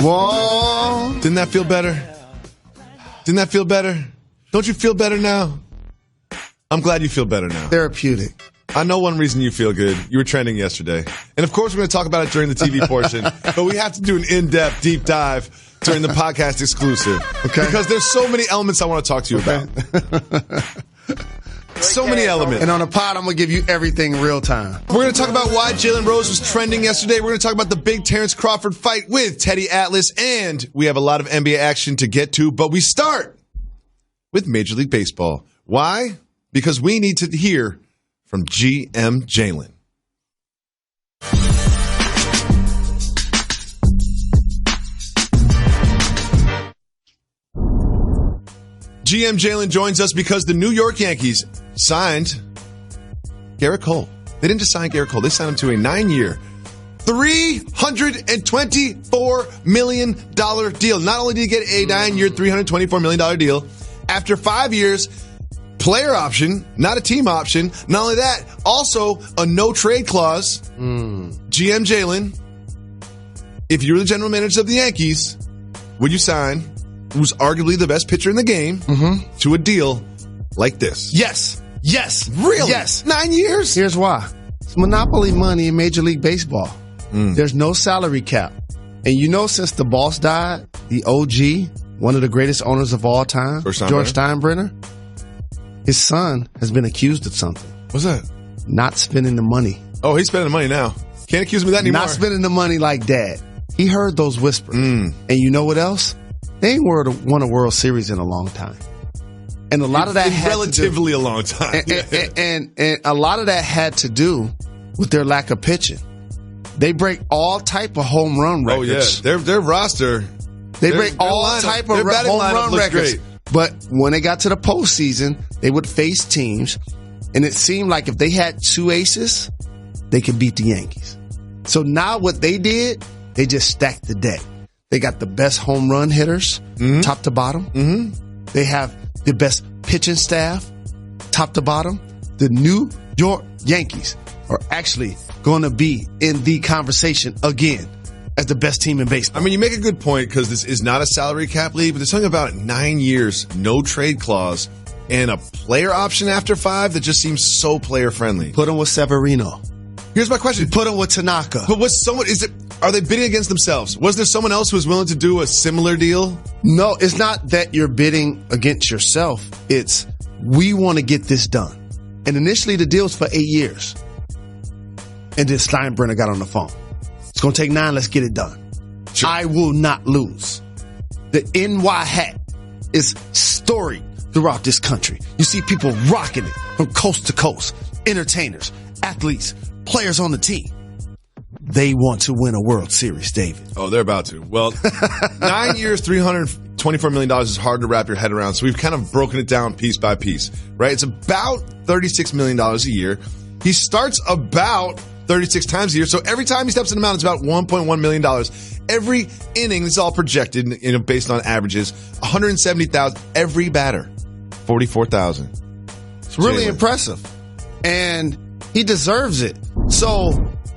Whoa. Didn't that feel better? Didn't that feel better? Don't you feel better now? I'm glad you feel better now. Therapeutic. I know one reason you feel good. You were trending yesterday. And of course, we're going to talk about it during the TV portion. But we have to do an in-depth, deep dive during the podcast exclusive. Okay. Because there's so many elements I want to talk to you about. So many elements. And on the pod, I'm going to give you everything in real time. We're going to talk about why Jalen Rose was trending yesterday. We're going to talk about the big Terrence Crawford fight with Teddy Atlas. And we have a lot of NBA action to get to. But we start with Major League Baseball. Why? Because we need to hear from GM Jalen. GM Jalen joins us because the New York Yankees signed Gerrit Cole. They didn't just sign Gerrit Cole. They signed him to a 9-year, $324 million deal. Not only did he get a 9-year, $324 million deal, after 5 years, player option, not a team option. Not only that, also a no-trade clause. GM Jalen, if you were the general manager of the Yankees, would you sign who's arguably the best pitcher in the game to a deal like this? Yes. Really? Yes. 9 years? Here's why. It's monopoly money in Major League Baseball. There's no salary cap. And you know, since the boss died, the OG, one of the greatest owners of all time, George Steinbrenner, his son has been accused of something. What's that? Not spending the money. Oh, he's spending the money now. Can't accuse me of that anymore. Not spending the money like dad. He heard those whispers. And you know what else? They ain't won a World Series in a long time. And a lot of that had relatively a long time. And a lot of that had to do with their lack of pitching. They break all type of home run records. Oh, yeah. Their roster. They break all type of home run records. Great. But when they got to the postseason, they would face teams, and it seemed like if they had two aces, they could beat the Yankees. So now what they did, they just stacked the deck. They got the best home run hitters, top to bottom. They have the best pitching staff, top to bottom. The New York Yankees are actually going to be in the conversation again as the best team in baseball. I mean, you make a good point because this is not a salary cap league, but there's something about 9 years, no trade clause, and a player option after 5 that just seems so player friendly. Put him with Severino. Here's my question. Put him with Tanaka. But are they bidding against themselves? Was there someone else who was willing to do a similar deal? No, it's not that you're bidding against yourself. It's we want to get this done. And initially the deal's for 8 years. And then Steinbrenner got on the phone. It's going to take 9. Let's get it done. Sure. I will not lose. The NY hat is storied throughout this country. You see people rocking it from coast to coast. Entertainers, athletes, players on the team. They want to win a World Series, David. Oh, they're about to. Well, 9 years, $324 million is hard to wrap your head around. So we've kind of broken it down piece by piece, right? It's about $36 million a year. He starts about 36 times a year. So every time he steps in the mound, it's about $1.1 million. Every inning, this is all projected, based on averages, $170,000. Every batter, $44,000. It's really impressive. And he deserves it. So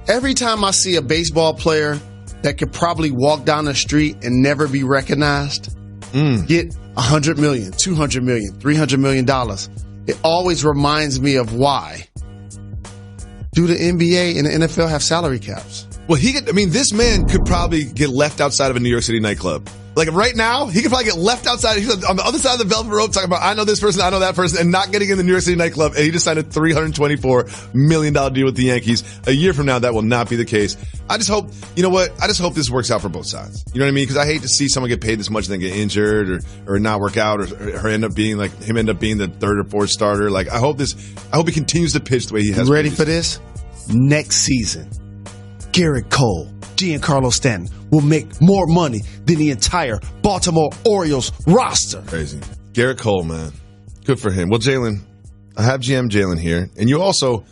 every time I see a baseball player that could probably walk down the street and never be recognized, get $100 million, $200 million, $300 million, it always reminds me of why. Do the NBA and the NFL have salary caps? Well, this man could probably get left outside of a New York City nightclub. Like right now, he could probably get left outside. He's on the other side of the velvet rope talking about, I know this person, I know that person, and not getting in the New York City nightclub. And he just signed a $324 million deal with the Yankees. A year from now, that will not be the case. I just hope, I just hope this works out for both sides. You know what I mean? Because I hate to see someone get paid this much and then get injured or not work out or end up being the third or fourth starter. Like, I hope he continues to pitch the way he has. Ready for this? Next season, Gerrit Cole, Giancarlo Stanton will make more money than the entire Baltimore Orioles roster. Crazy. Gerrit Cole, man. Good for him. Well, Jalen, I have GM Jalen here, and you also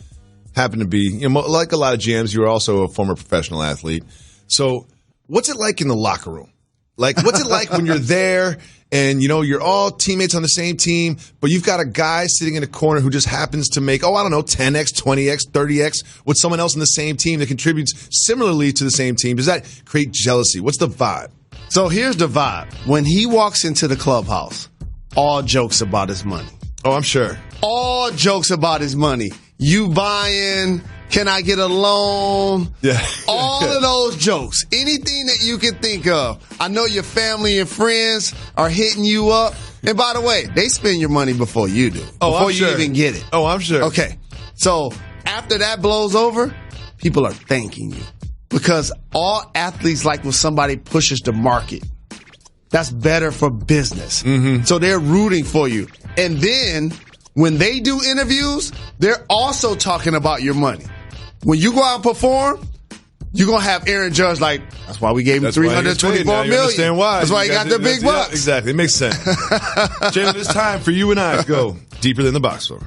happen to be, like a lot of GMs, you're also a former professional athlete. So what's it like in the locker room? Like, what's it like when you're there and, you're all teammates on the same team, but you've got a guy sitting in a corner who just happens to make, 10X, 20X, 30X with someone else in the same team that contributes similarly to the same team? Does that create jealousy? What's the vibe? So here's the vibe. When he walks into the clubhouse, all jokes about his money. Oh, I'm sure. All jokes about his money. You buying? Can I get a loan? Yeah. All of those jokes. Anything that you can think of. I know your family and friends are hitting you up. And by the way, they spend your money before you do. Oh, before I'm sure. you even get it. Oh, I'm sure. Okay. So after that blows over, people are thanking you. Because all athletes like when somebody pushes the market. That's better for business. Mm-hmm. So they're rooting for you. And then when they do interviews, they're also talking about your money. When you go out and perform, you're going to have Aaron Judge like, that's why we gave him $324 million. You understand why. That's why he got the big bucks. Yeah, exactly. It makes sense. Jalen, it's time for you and I to go deeper than the box score.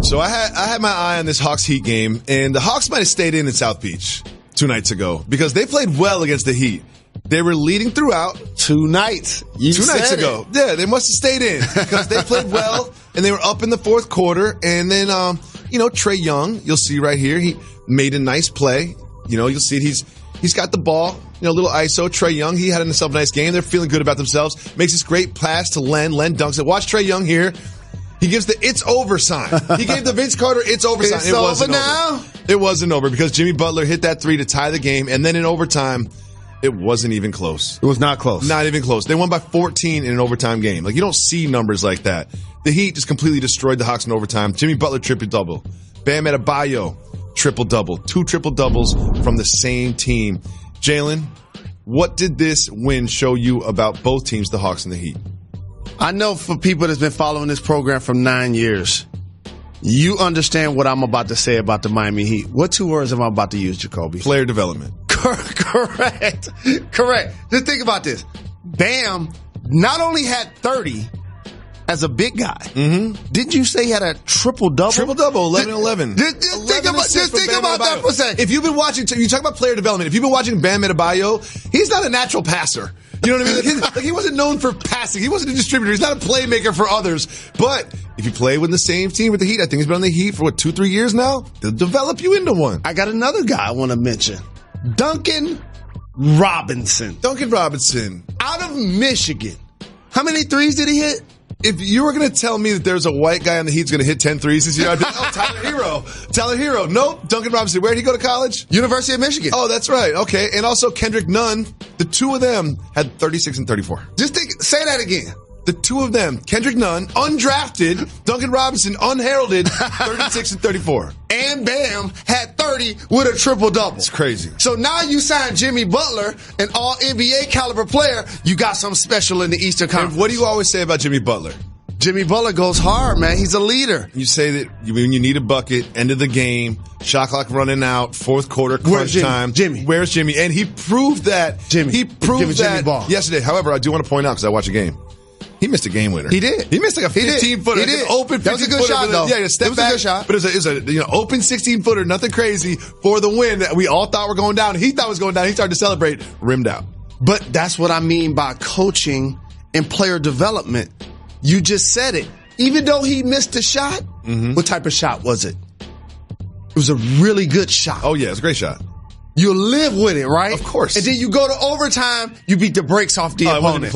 So I had my eye on this Hawks Heat game, and the Hawks might have stayed in South Beach 2 nights ago because they played well against the Heat. They were leading throughout. 2 nights. 2 nights ago. Yeah, they must have stayed in because they played well, and they were up in the fourth quarter. And then, Trae Young, you'll see right here, he made a nice play. You'll see it. He's got the ball, little ISO. Trae Young, he had himself a nice game. They're feeling good about themselves. Makes this great pass to Len. Len dunks it. Watch Trae Young here. He gives the "it's over" sign. He gave the Vince Carter "it's over" sign. It wasn't over. It wasn't over because Jimmy Butler hit that 3 to tie the game, and then in overtime, it wasn't even close. It was not close. Not even close. They won by 14 in an overtime game. Like, you don't see numbers like that. The Heat just completely destroyed the Hawks in overtime. Jimmy Butler triple-double. Bam Adebayo triple-double. 2 triple-doubles from the same team. Jalen, what did this win show you about both teams, the Hawks and the Heat? I know for people that's been following this program for 9 years, you understand what I'm about to say about the Miami Heat. What 2 words am I about to use, Jacoby? Player development. Correct. Just think about this. Bam not only had 30 as a big guy. Mm-hmm. Didn't you say he had a triple-double? Triple-double, 11-11. Just think about that for a second. If you've been watching, you talk about player development. If you've been watching Bam Adebayo, he's not a natural passer. You know what I mean? Like he wasn't known for passing. He wasn't a distributor. He's not a playmaker for others. But if you play with the same team with the Heat, I think he's been on the Heat for 2-3 years now. They'll develop you into one. I got another guy I want to mention. Duncan Robinson. Out of Michigan. How many threes did he hit? If you were going to tell me that there's a white guy on the Heat's going to hit 10 threes this year, I'd be like, Tyler Hero. Nope. Duncan Robinson. Where did he go to college? University of Michigan. Oh, that's right. Okay. And also Kendrick Nunn. The 2 of them had 36 and 34. Say that again. The 2 of them, Kendrick Nunn, undrafted, Duncan Robinson, unheralded, 36 and 34. And Bam had 30 with a triple-double. It's crazy. So now you sign Jimmy Butler, an all-NBA caliber player. You got something special in the Eastern Conference. And what do you always say about Jimmy Butler? Jimmy Butler goes hard, man. He's a leader. You say that when you need a bucket, end of the game, shot clock running out, fourth quarter, crunch time. Where's Jimmy? And he proved that. He proved that yesterday. However, I do want to point out, because I watched a game, he missed a game winner. He did. He missed like a 15-footer. He did. Open 15-footer. That was a good shot, though. Yeah, step back. It was a good shot. But it was a open 16-footer, nothing crazy, for the win that we all thought were going down. He thought was going down. He started to celebrate, rimmed out. But that's what I mean by coaching and player development. You just said it. Even though he missed a shot, what type of shot was it? It was a really good shot. Oh, yeah, it was a great shot. You live with it, right? Of course. And then you go to overtime, you beat the brakes off the opponent. It wasn't even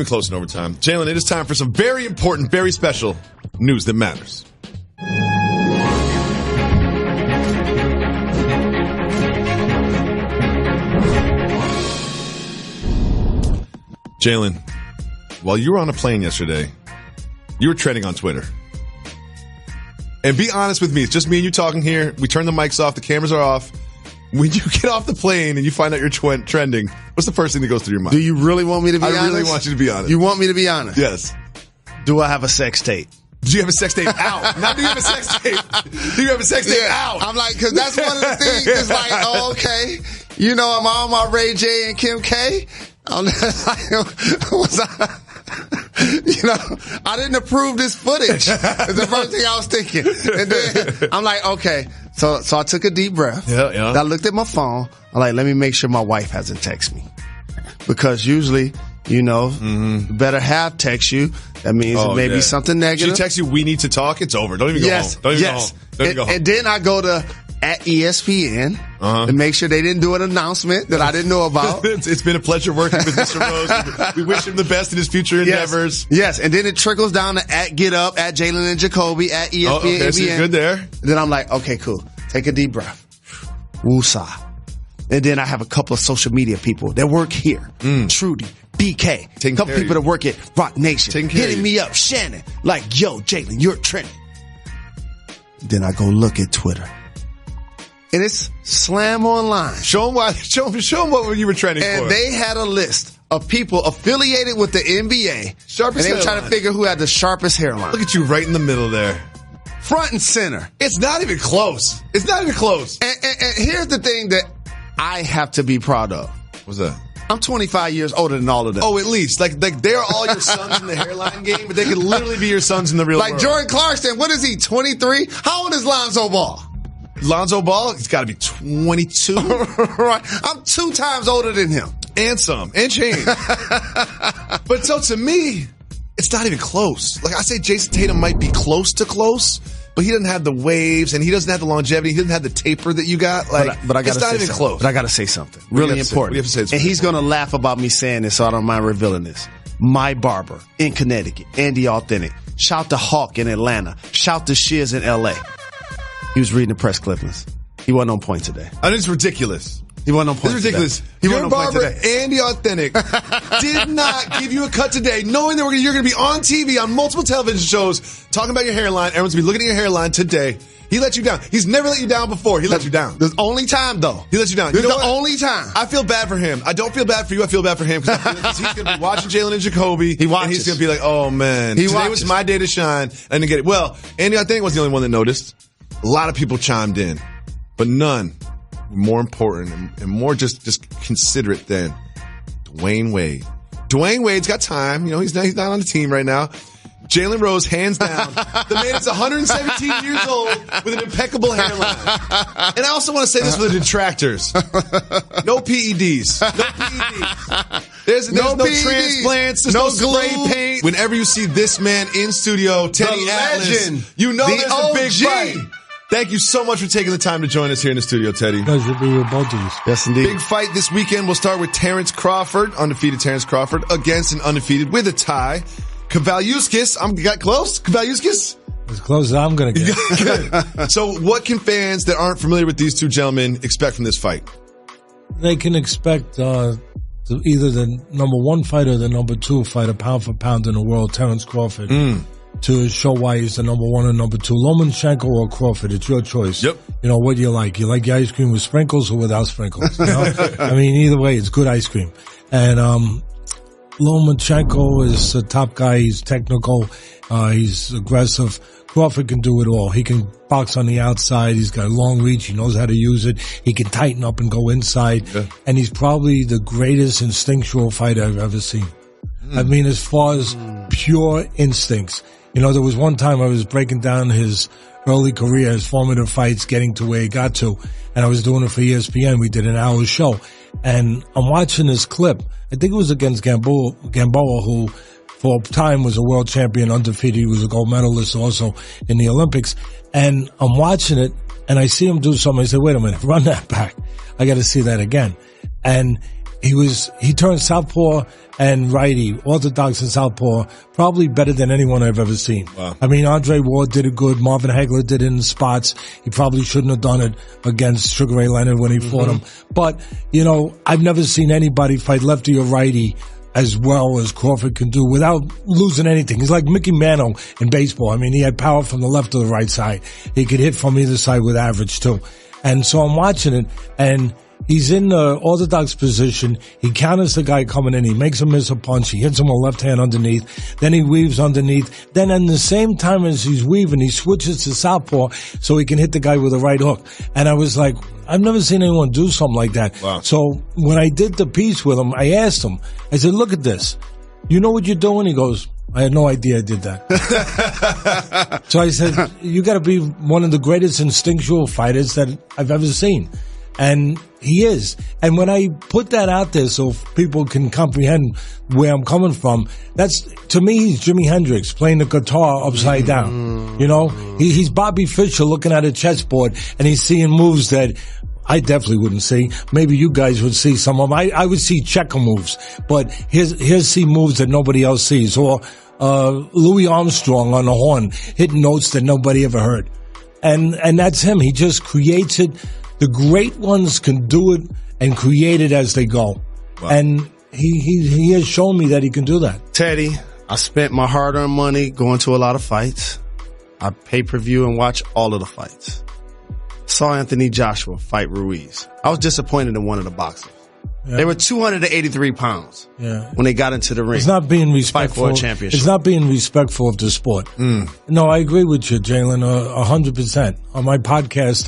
close in overtime. Jalen, it is time for some very important, very special news that matters. Jalen, while you were on a plane yesterday, you were trending on Twitter. And be honest with me, it's just me and you talking here. We turn the mics off, the cameras are off. When you get off the plane and you find out you're trending, what's the first thing that goes through your mind? Do you really want me to be honest? I really want you to be honest. You want me to be honest? Yes. Do I have a sex tape? Do you have a sex tape out? Not do you have a sex tape. Do you have a sex tape out? I'm like, because that's one of the things. It's like, oh, okay. I'm on my Ray J and Kim K. I didn't approve this footage. It's the first thing I was thinking. And then I'm like, okay. So I took a deep breath. Yeah. I looked at my phone. I'm like, let me make sure my wife hasn't texted me. Because usually, better have text you. That means it may be something negative. She texts you, we need to talk. It's over. Don't even go home. Don't even go home. And then I go to at ESPN to make sure they didn't do an announcement that I didn't know about. It's been a pleasure working with Mr. Rose. We wish him the best in his future endeavors. Yes, and then it trickles down to at Get Up, at Jalen and Jacoby, at ESPN. Oh, okay, so you're good there. And then I'm like, okay, cool. Take a deep breath. Woosah. And then I have a couple of social media people that work here. Trudy, BK, a couple people that work at Rock Nation, hitting me up, Shannon, like, yo, Jalen, you're trending. Then I go look at Twitter. And it's Slam Online. Show them what you were trending for. And they had a list of people affiliated with the NBA. Sharpest and they were hairline. trying to figure who had the sharpest hairline. Look at you right in the middle there. Front and center. It's not even close. It's not even close. And here's the thing that I have to be proud of. What's that? I'm 25 years older than all of them. Oh, at least. Like they're all your sons in the hairline game, but they could literally be your sons in the real world. Like Jordan Clarkson, what is he, 23? How old is Lonzo Ball? Lonzo Ball, he's got to be 22. Right. I'm 2 times older than him. And some. And change. But so to me, it's not even close. Like I say, Jason Tatum might be close to close, but he doesn't have the waves and he doesn't have the longevity. He doesn't have the taper that you got. Like, but I gotta it's not say even something. close. But I got to say something really important. You have to say it's and he's going to laugh about me saying this, so I don't mind revealing this. My barber in Connecticut, Andy Authentic. Shout to Hawk in Atlanta. Shout to Shiz in L.A. He was reading the press clippings. He wasn't on point today. I think it's ridiculous. He wasn't on point It's ridiculous. He Your wasn't on point barber, today. Andy Authentic, did not give you a cut today, knowing that you're going to be on TV on multiple television shows talking about your hairline. Everyone's going to be looking at your hairline today. He let you down. He's never let you down before. He let you down. The only time, though. He let you down. This You is know the what? only time. I feel bad for him. I don't feel bad for you. I feel bad for him because he's going to be watching Jalen and Jacoby. He watches. And he's going to be like, oh, man. Today was my day to shine. I didn't get it. Well, Andy Authentic was the only one that noticed. A lot of people chimed in, but none more important and more just considerate than Dwayne Wade. Dwayne Wade's got time. You know, he's not on the team right now. Jalen Rose, hands down. The man is 117 years old with an impeccable hairline. And I also want to say this for the detractors. No PEDs. No PEDs. There's no PEDs. transplants. There's no spray paint. Whenever you see this man in studio, Teddy The Atlas, legend. you know The there's a big OG. fight. Thank you so much for taking the time to join us here in the studio, Teddy. Pleasure to be with both of you. Yes, indeed. Big fight this weekend. We'll start with Terrence Crawford, undefeated Terrence Crawford, against an undefeated with a tie. Kavaliuskis, got close. Kavaliuskis? As close as I'm going to get. So what can fans that aren't familiar with these two gentlemen expect from this fight? They can expect either the number 1 fighter or the number 2 fighter, pound for pound in the world, Terrence Crawford, to show why he's the number 1 and number 2. Lomachenko or Crawford, it's your choice. Yep. You know, what do you like? You like your ice cream with sprinkles or without sprinkles? You know? I mean, either way, it's good ice cream. And Lomachenko is a top guy. He's technical. He's aggressive. Crawford can do it all. He can box on the outside. He's got a long reach. He knows how to use it. He can tighten up and go inside. Yeah. And he's probably the greatest instinctual fighter I've ever seen. I mean, as far as pure instincts. You know, there was one time I was breaking down his early career, his formative fights, getting to where he got to. And I was doing it for ESPN. We did an hour show. And I'm watching this clip. I think it was against Gamboa, who for a time was a world champion, undefeated. He was a gold medalist also in the Olympics. And I'm watching it, and I see him do something. I say, wait a minute, run that back. I got to see that again. And he turned southpaw and righty, orthodox and southpaw, probably better than anyone I've ever seen. Wow. I mean, Andre Ward did it good. Marvin Hagler did it in spots. He probably shouldn't have done it against Sugar Ray Leonard when he fought him. But, you know, I've never seen anybody fight lefty or righty as well as Crawford can do without losing anything. He's like Mickey Mantle in baseball. I mean, he had power from the left or the right side. He could hit from either side with average too. And so I'm watching it, and he's in the orthodox position. He counters the guy coming in. He makes him miss a punch. He hits him a left hand underneath. Then he weaves underneath. Then at the same time as he's weaving, he switches to southpaw so he can hit the guy with a right hook. And I was like, I've never seen anyone do something like that. Wow. So when I did the piece with him, I asked him, I said, look at this. You know what you're doing? He goes, I had no idea I did that. So I said, you got to be one of the greatest instinctual fighters that I've ever seen. And he is. And when I put that out there so people can comprehend where I'm coming from, to me, he's Jimi Hendrix playing the guitar upside down. You know, he's Bobby Fischer looking at a chessboard and he's seeing moves that I definitely wouldn't see. Maybe you guys would see some of them. I would see checker moves, but here's see moves that nobody else sees. Or Louis Armstrong on the horn hitting notes that nobody ever heard. And that's him. He just creates it. The great ones can do it and create it as they go. Wow. And he has shown me that he can do that. Teddy, I spent my hard-earned money going to a lot of fights. I pay-per-view and watch all of the fights. Saw Anthony Joshua fight Ruiz. I was disappointed in one of the boxers. Yeah. They were 283 pounds when they got into the ring. It's not being respectful. Fight for a championship. It's not being respectful of the sport. No, I agree with you, Jalen, 100%. On my podcast,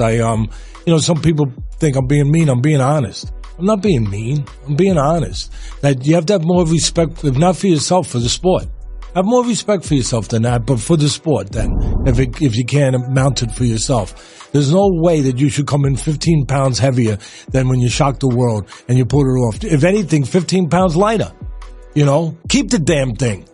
some people think I'm being mean. I'm being honest. I'm not being mean. I'm being honest. That you have to have more respect, if not for yourself, for the sport. Have more respect for yourself than that, but for the sport then, if you can't mount it for yourself. There's no way that you should come in 15 pounds heavier than when you shock the world and you pull it off. If anything, 15 pounds lighter. You know, keep the damn thing.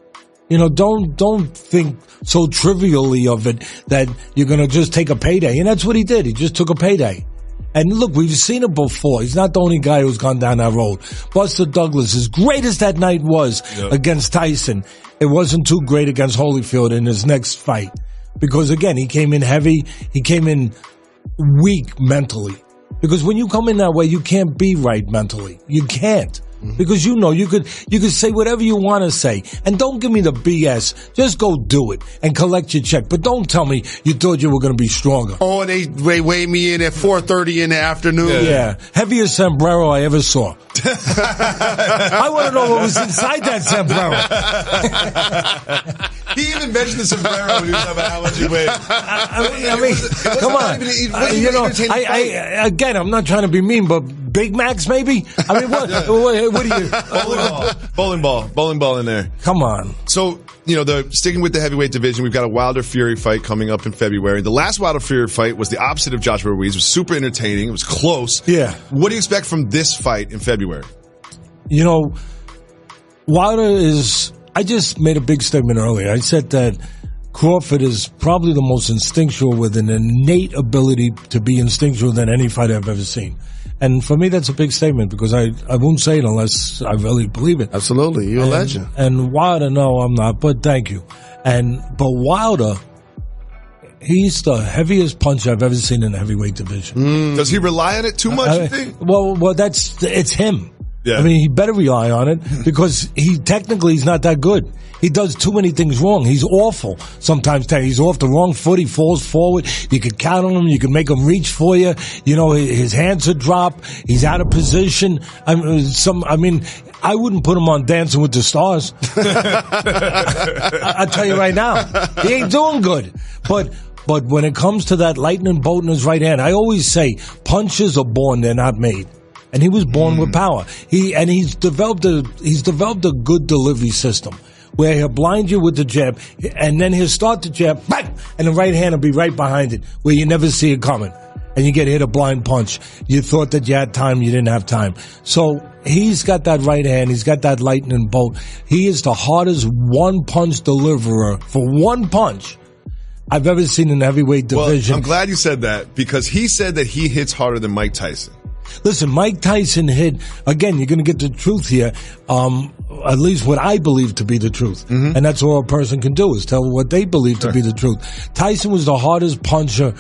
You know, don't think so trivially of it that you're going to just take a payday. And that's what he did. He just took a payday. And look, we've seen it before. He's not the only guy who's gone down that road. Buster Douglas, as great as that night was against Tyson, it wasn't too great against Holyfield in his next fight. Because again, he came in heavy. He came in weak mentally. Because when you come in that way, you can't be right mentally. You can't. Because you could say whatever you want to say. And don't give me the BS. Just go do it and collect your check. But don't tell me you thought you were going to be stronger. Oh, and they weighed me in at 4:30 in the afternoon. Yeah. Heaviest sombrero I ever saw. I want to know what was inside that sombrero. He even mentioned the sombrero when he was talking about how much he weighed. I mean, come on. Again, I'm not trying to be mean, but Big Macs maybe? I mean, what are you? Bowling ball in there. Come on. So, sticking with the heavyweight division, we've got a Wilder Fury fight coming up in February. The last Wilder Fury fight was the opposite of Joshua Ruiz. It was super entertaining. It was close. Yeah. What do you expect from this fight in February? Wilder is... I just made a big statement earlier. I said that Crawford is probably the most instinctual with an innate ability to be instinctual than any fighter I've ever seen. And for me, that's a big statement because I won't say it unless I really believe it. Absolutely. You're a legend. And Wilder, no, I'm not, but thank you. But Wilder, he's the heaviest puncher I've ever seen in the heavyweight division. Does he rely on it too much, you think? Well, it's him. Yeah. I mean, he better rely on it because he's not that good. He does too many things wrong. He's awful. Sometimes he's off the wrong foot. He falls forward. You can count on him. You can make him reach for you. His hands are dropped. He's out of position. I wouldn't put him on Dancing with the Stars. I'll tell you right now, he ain't doing good. But when it comes to that lightning bolt in his right hand, I always say punches are born, they're not made. And he was born with power. He's developed a good delivery system where he'll blind you with the jab, and then he'll start the jab, bang, and the right hand will be right behind it, where you never see it coming, and you get hit a blind punch. You thought that you had time, you didn't have time. So he's got that right hand. He's got that lightning bolt. He is the hardest one-punch deliverer for one punch I've ever seen in the heavyweight division. Well, I'm glad you said that because he said that he hits harder than Mike Tyson. Listen, Mike Tyson hit, again, you're going to get the truth here, at least what I believe to be the truth. Mm-hmm. And that's all a person can do is tell what they believe to be the truth. Tyson was the hardest puncher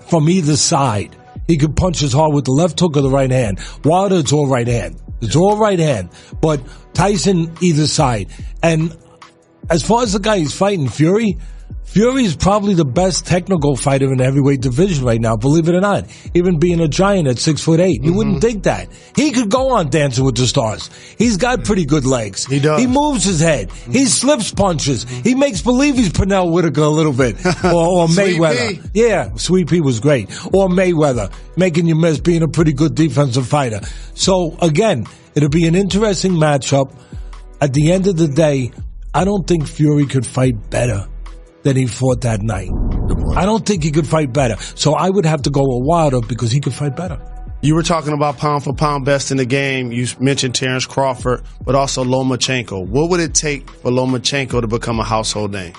from either side. He could punch as hard with the left hook or the right hand. Wilder, it's all right hand. It's all right hand. But Tyson, either side. And as far as the guy he's fighting, Fury is probably the best technical fighter in the heavyweight division right now, believe it or not. Even being a giant at 6'8", you wouldn't think that. He could go on Dancing with the Stars. He's got pretty good legs. He does. He moves his head. He slips punches. He makes believe he's Pernell Whitaker a little bit. Or Mayweather. Yeah, Sweet Pea was great. Or Mayweather, making you miss, being a pretty good defensive fighter. So, again, it'll be an interesting matchup. At the end of the day, I don't think Fury could fight better than he fought that night. I don't think he could fight better. So I would have to go with Wilder because he could fight better. You were talking about pound for pound best in the game. You mentioned Terrence Crawford, but also Lomachenko. What would it take for Lomachenko to become a household name?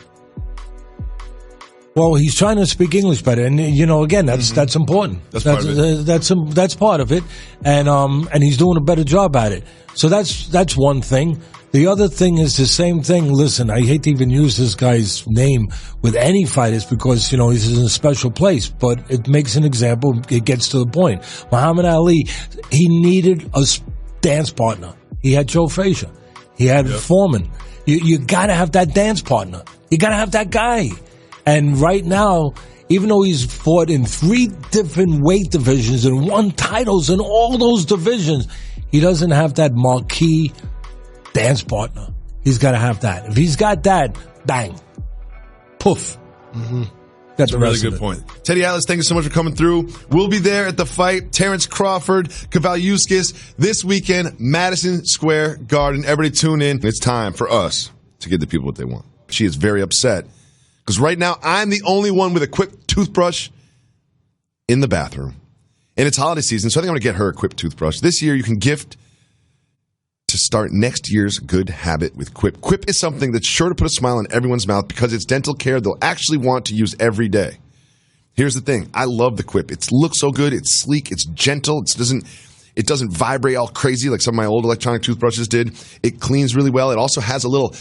Well, he's trying to speak English better, and again, that's important. That's part of it, and he's doing a better job at it. So that's one thing. The other thing is the same thing. Listen, I hate to even use this guy's name with any fighters because, he's in a special place, but it makes an example. It gets to the point. Muhammad Ali, he needed a dance partner. He had Joe Frazier. He had Foreman. You gotta have that dance partner. You gotta have that guy. And right now, even though he's fought in 3 different weight divisions and won titles in all those divisions, he doesn't have that marquee dance partner. He's got to have that. If he's got that, bang, poof. Mm-hmm. That's a really good point. Teddy Atlas, thank you so much for coming through. We'll be there at the fight. Terrence Crawford, Kavaliauskas, this weekend, Madison Square Garden. Everybody tune in. It's time for us to give the people what they want. She is very upset because right now I'm the only one with a Quip toothbrush in the bathroom. And it's holiday season, so I think I'm going to get her a Quip toothbrush. This year, you can gift to start next year's good habit with Quip. Quip is something that's sure to put a smile on everyone's mouth because it's dental care they'll actually want to use every day. Here's the thing. I love the Quip. It looks so good. It's sleek. It's gentle. It doesn't vibrate all crazy like some of my old electronic toothbrushes did. It cleans really well. It also has a little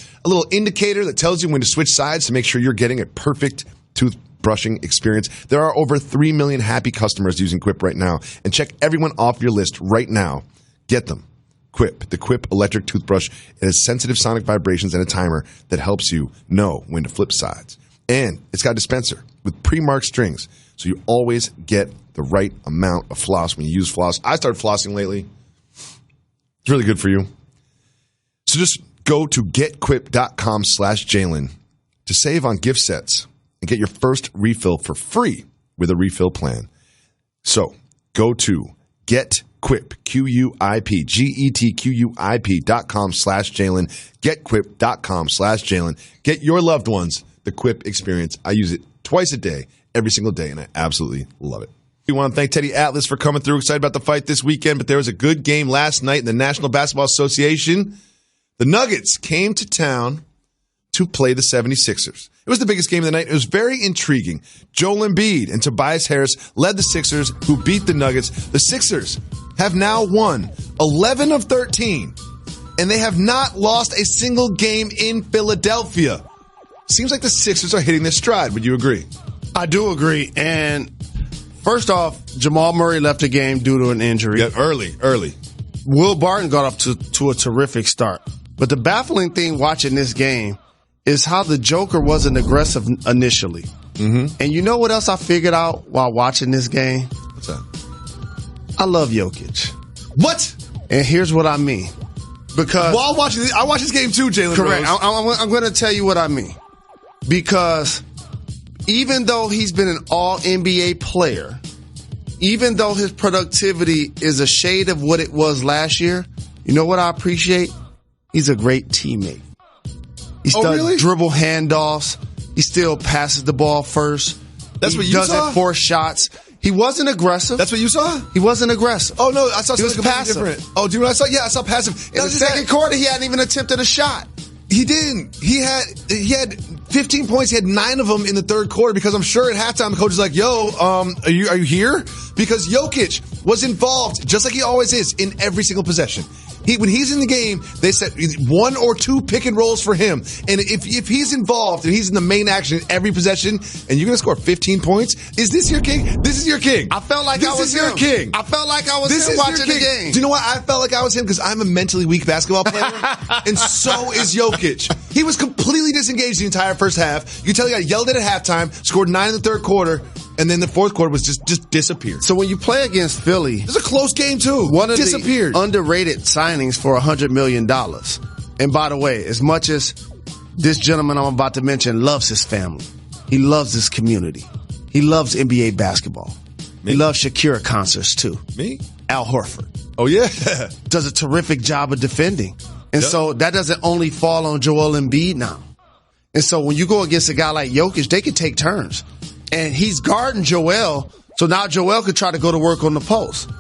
indicator that tells you when to switch sides to make sure you're getting a perfect toothbrushing experience. There are over 3 million happy customers using Quip right now. And check everyone off your list right now. Get them. Quip, the Quip electric toothbrush. It has sensitive sonic vibrations and a timer that helps you know when to flip sides. And it's got a dispenser with pre-marked strings, so you always get the right amount of floss when you use floss. I started flossing lately. It's really good for you. So just go to getquip.com/Jalen to save on gift sets and get your first refill for free with a refill plan. So go to GetQuip, GetQuip.com/Jalen, GetQuip.com/Jalen. Get your loved ones the Quip experience. I use it twice a day, every single day, and I absolutely love it. We want to thank Teddy Atlas for coming through. Excited about the fight this weekend, but there was a good game last night in the National Basketball Association. The Nuggets came to town to play the 76ers. It was the biggest game of the night. It was very intriguing. Joel Embiid and Tobias Harris led the Sixers, who beat the Nuggets. The Sixers have now won 11 of 13, and they have not lost a single game in Philadelphia. Seems like the Sixers are hitting their stride. Would you agree? I do agree. And first off, Jamal Murray left the game due to an injury. Yeah, early. Will Barton got off to a terrific start. But the baffling thing watching this game is how the Joker wasn't aggressive initially. Mm-hmm. And you know what else I figured out while watching this game? What's that? I love Jokic. What? And here's what I mean. Because while watching this, I watched this game too, Jalen. Correct. I'm going to tell you what I mean. Because even though he's been an all-NBA player, even though his productivity is a shade of what it was last year, you know what I appreciate? He's a great teammate. He does dribble handoffs. He still passes the ball first. That's what you saw? He doesn't force shots. He wasn't aggressive. That's what you saw? He wasn't aggressive. Oh, no, I saw something completely passive. different. Oh, do you know what I saw? Yeah, I saw passive. In the second quarter, he hadn't even attempted a shot. He didn't. He had 15 points. He had 9 of them in the third quarter because I'm sure at halftime the coach is like, "Yo, are you here?" Because Jokic was involved, just like he always is, in every single possession. When he's in the game, they set 1 or 2 pick and rolls for him. And if he's involved and he's in the main action in every possession, and you're going to score 15 points, is this your king? This is your king. I felt like I was your king. I felt like I was him watching the game. Do you know why I felt like I was him? Because I'm a mentally weak basketball player, and so is Jokic. He was completely disengaged the entire first half. You can tell he got yelled at halftime, scored 9 in the third quarter, and then the fourth quarter was just disappeared. So when you play against Philly, it was a close game too. One of the underrated signings for $100 million. And by the way, as much as this gentleman I'm about to mention loves his family, he loves his community, he loves NBA basketball. Me? He loves Shakira concerts too. Me? Al Horford. Oh yeah. Does a terrific job of defending. And so that doesn't only fall on Joel Embiid now. And so when you go against a guy like Jokic, they can take turns. And he's guarding Joel, so now Joel could try to go to work on the post.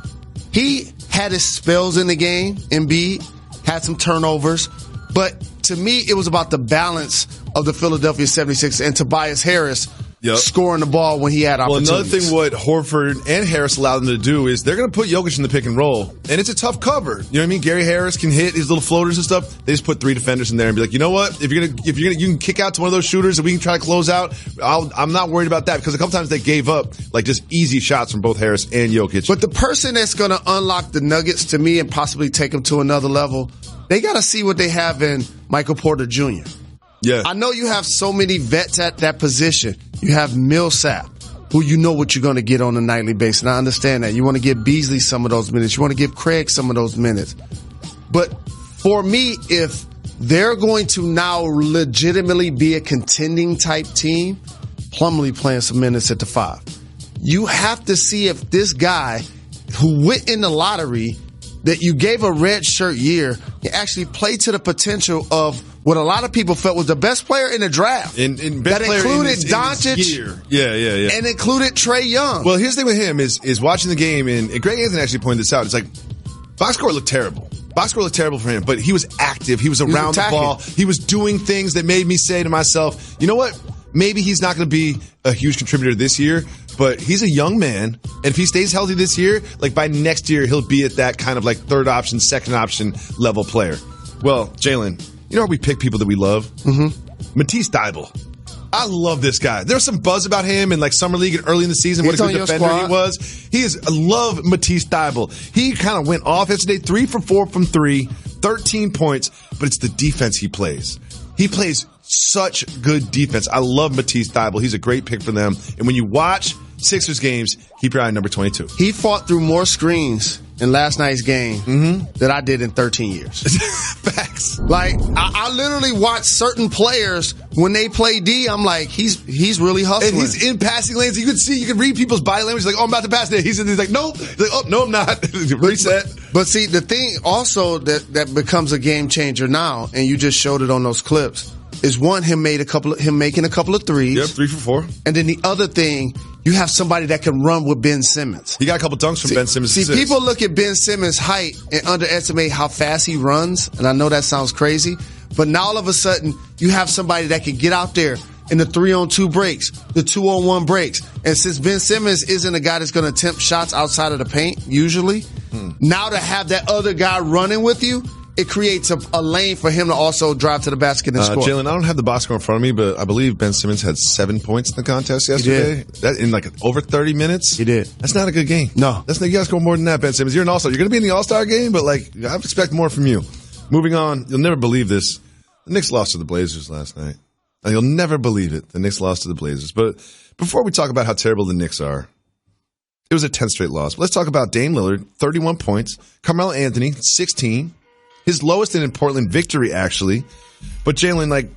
He had his spells in the game, Embiid, had some turnovers, but to me, it was about the balance of the Philadelphia 76ers and Tobias Harris scoring the ball when he had opportunities. Well, another thing what Horford and Harris allowed them to do is they're going to put Jokic in the pick and roll, and it's a tough cover. You know what I mean? Gary Harris can hit his little floaters and stuff. They just put 3 defenders in there and be like, you know what? If you're gonna, you can kick out to one of those shooters and we can try to close out. I'm not worried about that because a couple times they gave up like just easy shots from both Harris and Jokic. But the person that's going to unlock the Nuggets to me and possibly take them to another level, they got to see what they have in Michael Porter Jr. Yeah. I know you have so many vets at that position. You have Millsap, who you know what you're going to get on a nightly basis. And I understand that. You want to give Beasley some of those minutes. You want to give Craig some of those minutes. But for me, if they're going to now legitimately be a contending type team, Plumlee playing some minutes at the 5. You have to see if this guy who went in the lottery that you gave a red shirt year can actually play to the potential of what a lot of people felt was the best player in the draft. That included Doncic. Yeah. And included Trae Young. Well, here's the thing with him is watching the game, and Greg Anthony actually pointed this out. It's like, box score looked terrible. Box score looked terrible for him, but he was active. He was around the ball. He was doing things that made me say to myself, you know what? Maybe he's not going to be a huge contributor this year, but he's a young man. And if he stays healthy this year, like by next year, he'll be at that kind of like third option, second option level player. Well, Jalen, you know how we pick people that we love? Mm-hmm. Matisse Thybulle. I love this guy. There was some buzz about him in like summer league and early in the season. What a good defender he was. I love Matisse Thybulle. He kind of went off yesterday, 3 for 4 from 3, 13 points, but it's the defense he plays. He plays such good defense. I love Matisse Thybulle. He's a great pick for them. And when you watch Sixers games, keep your eye on number 22. He fought through more screens in last night's game than I did in 13 years. Facts. Like, I literally watch certain players when they play D. I'm like, he's really hustling. And he's in passing lanes. You can read people's body language. Like, oh, I'm about to pass there. He's like, nope. He's like, oh, no, I'm not. Reset. But see, the thing also that becomes a game changer now, and you just showed it on those clips, is one, him making a couple of threes. Yep, 3 for 4. And then the other thing, you have somebody that can run with Ben Simmons. He got a couple dunks from Ben Simmons. See, people look at Ben Simmons' height and underestimate how fast he runs. And I know that sounds crazy, but now all of a sudden you have somebody that can get out there in the 3-on-2 breaks, the 2-on-1 breaks. And since Ben Simmons isn't a guy that's going to attempt shots outside of the paint, usually, now to have that other guy running with you, it creates a lane for him to also drive to the basket and score. Jalen, I don't have the box score in front of me, but I believe Ben Simmons had 7 points in the contest yesterday. He did. That in like over 30 minutes. He did. That's not a good game. No. You got to score more than that, Ben Simmons. You're an all-star. You're going to be in the all-star game, but like I expect more from you. Moving on, you'll never believe this. The Knicks lost to the Blazers last night. And you'll never believe it. The Knicks lost to the Blazers. But before we talk about how terrible the Knicks are, it was a 10th straight loss. Let's talk about Dame Lillard, 31 points. Carmelo Anthony, 16. His lowest in Portland victory, actually. But Jalen, like,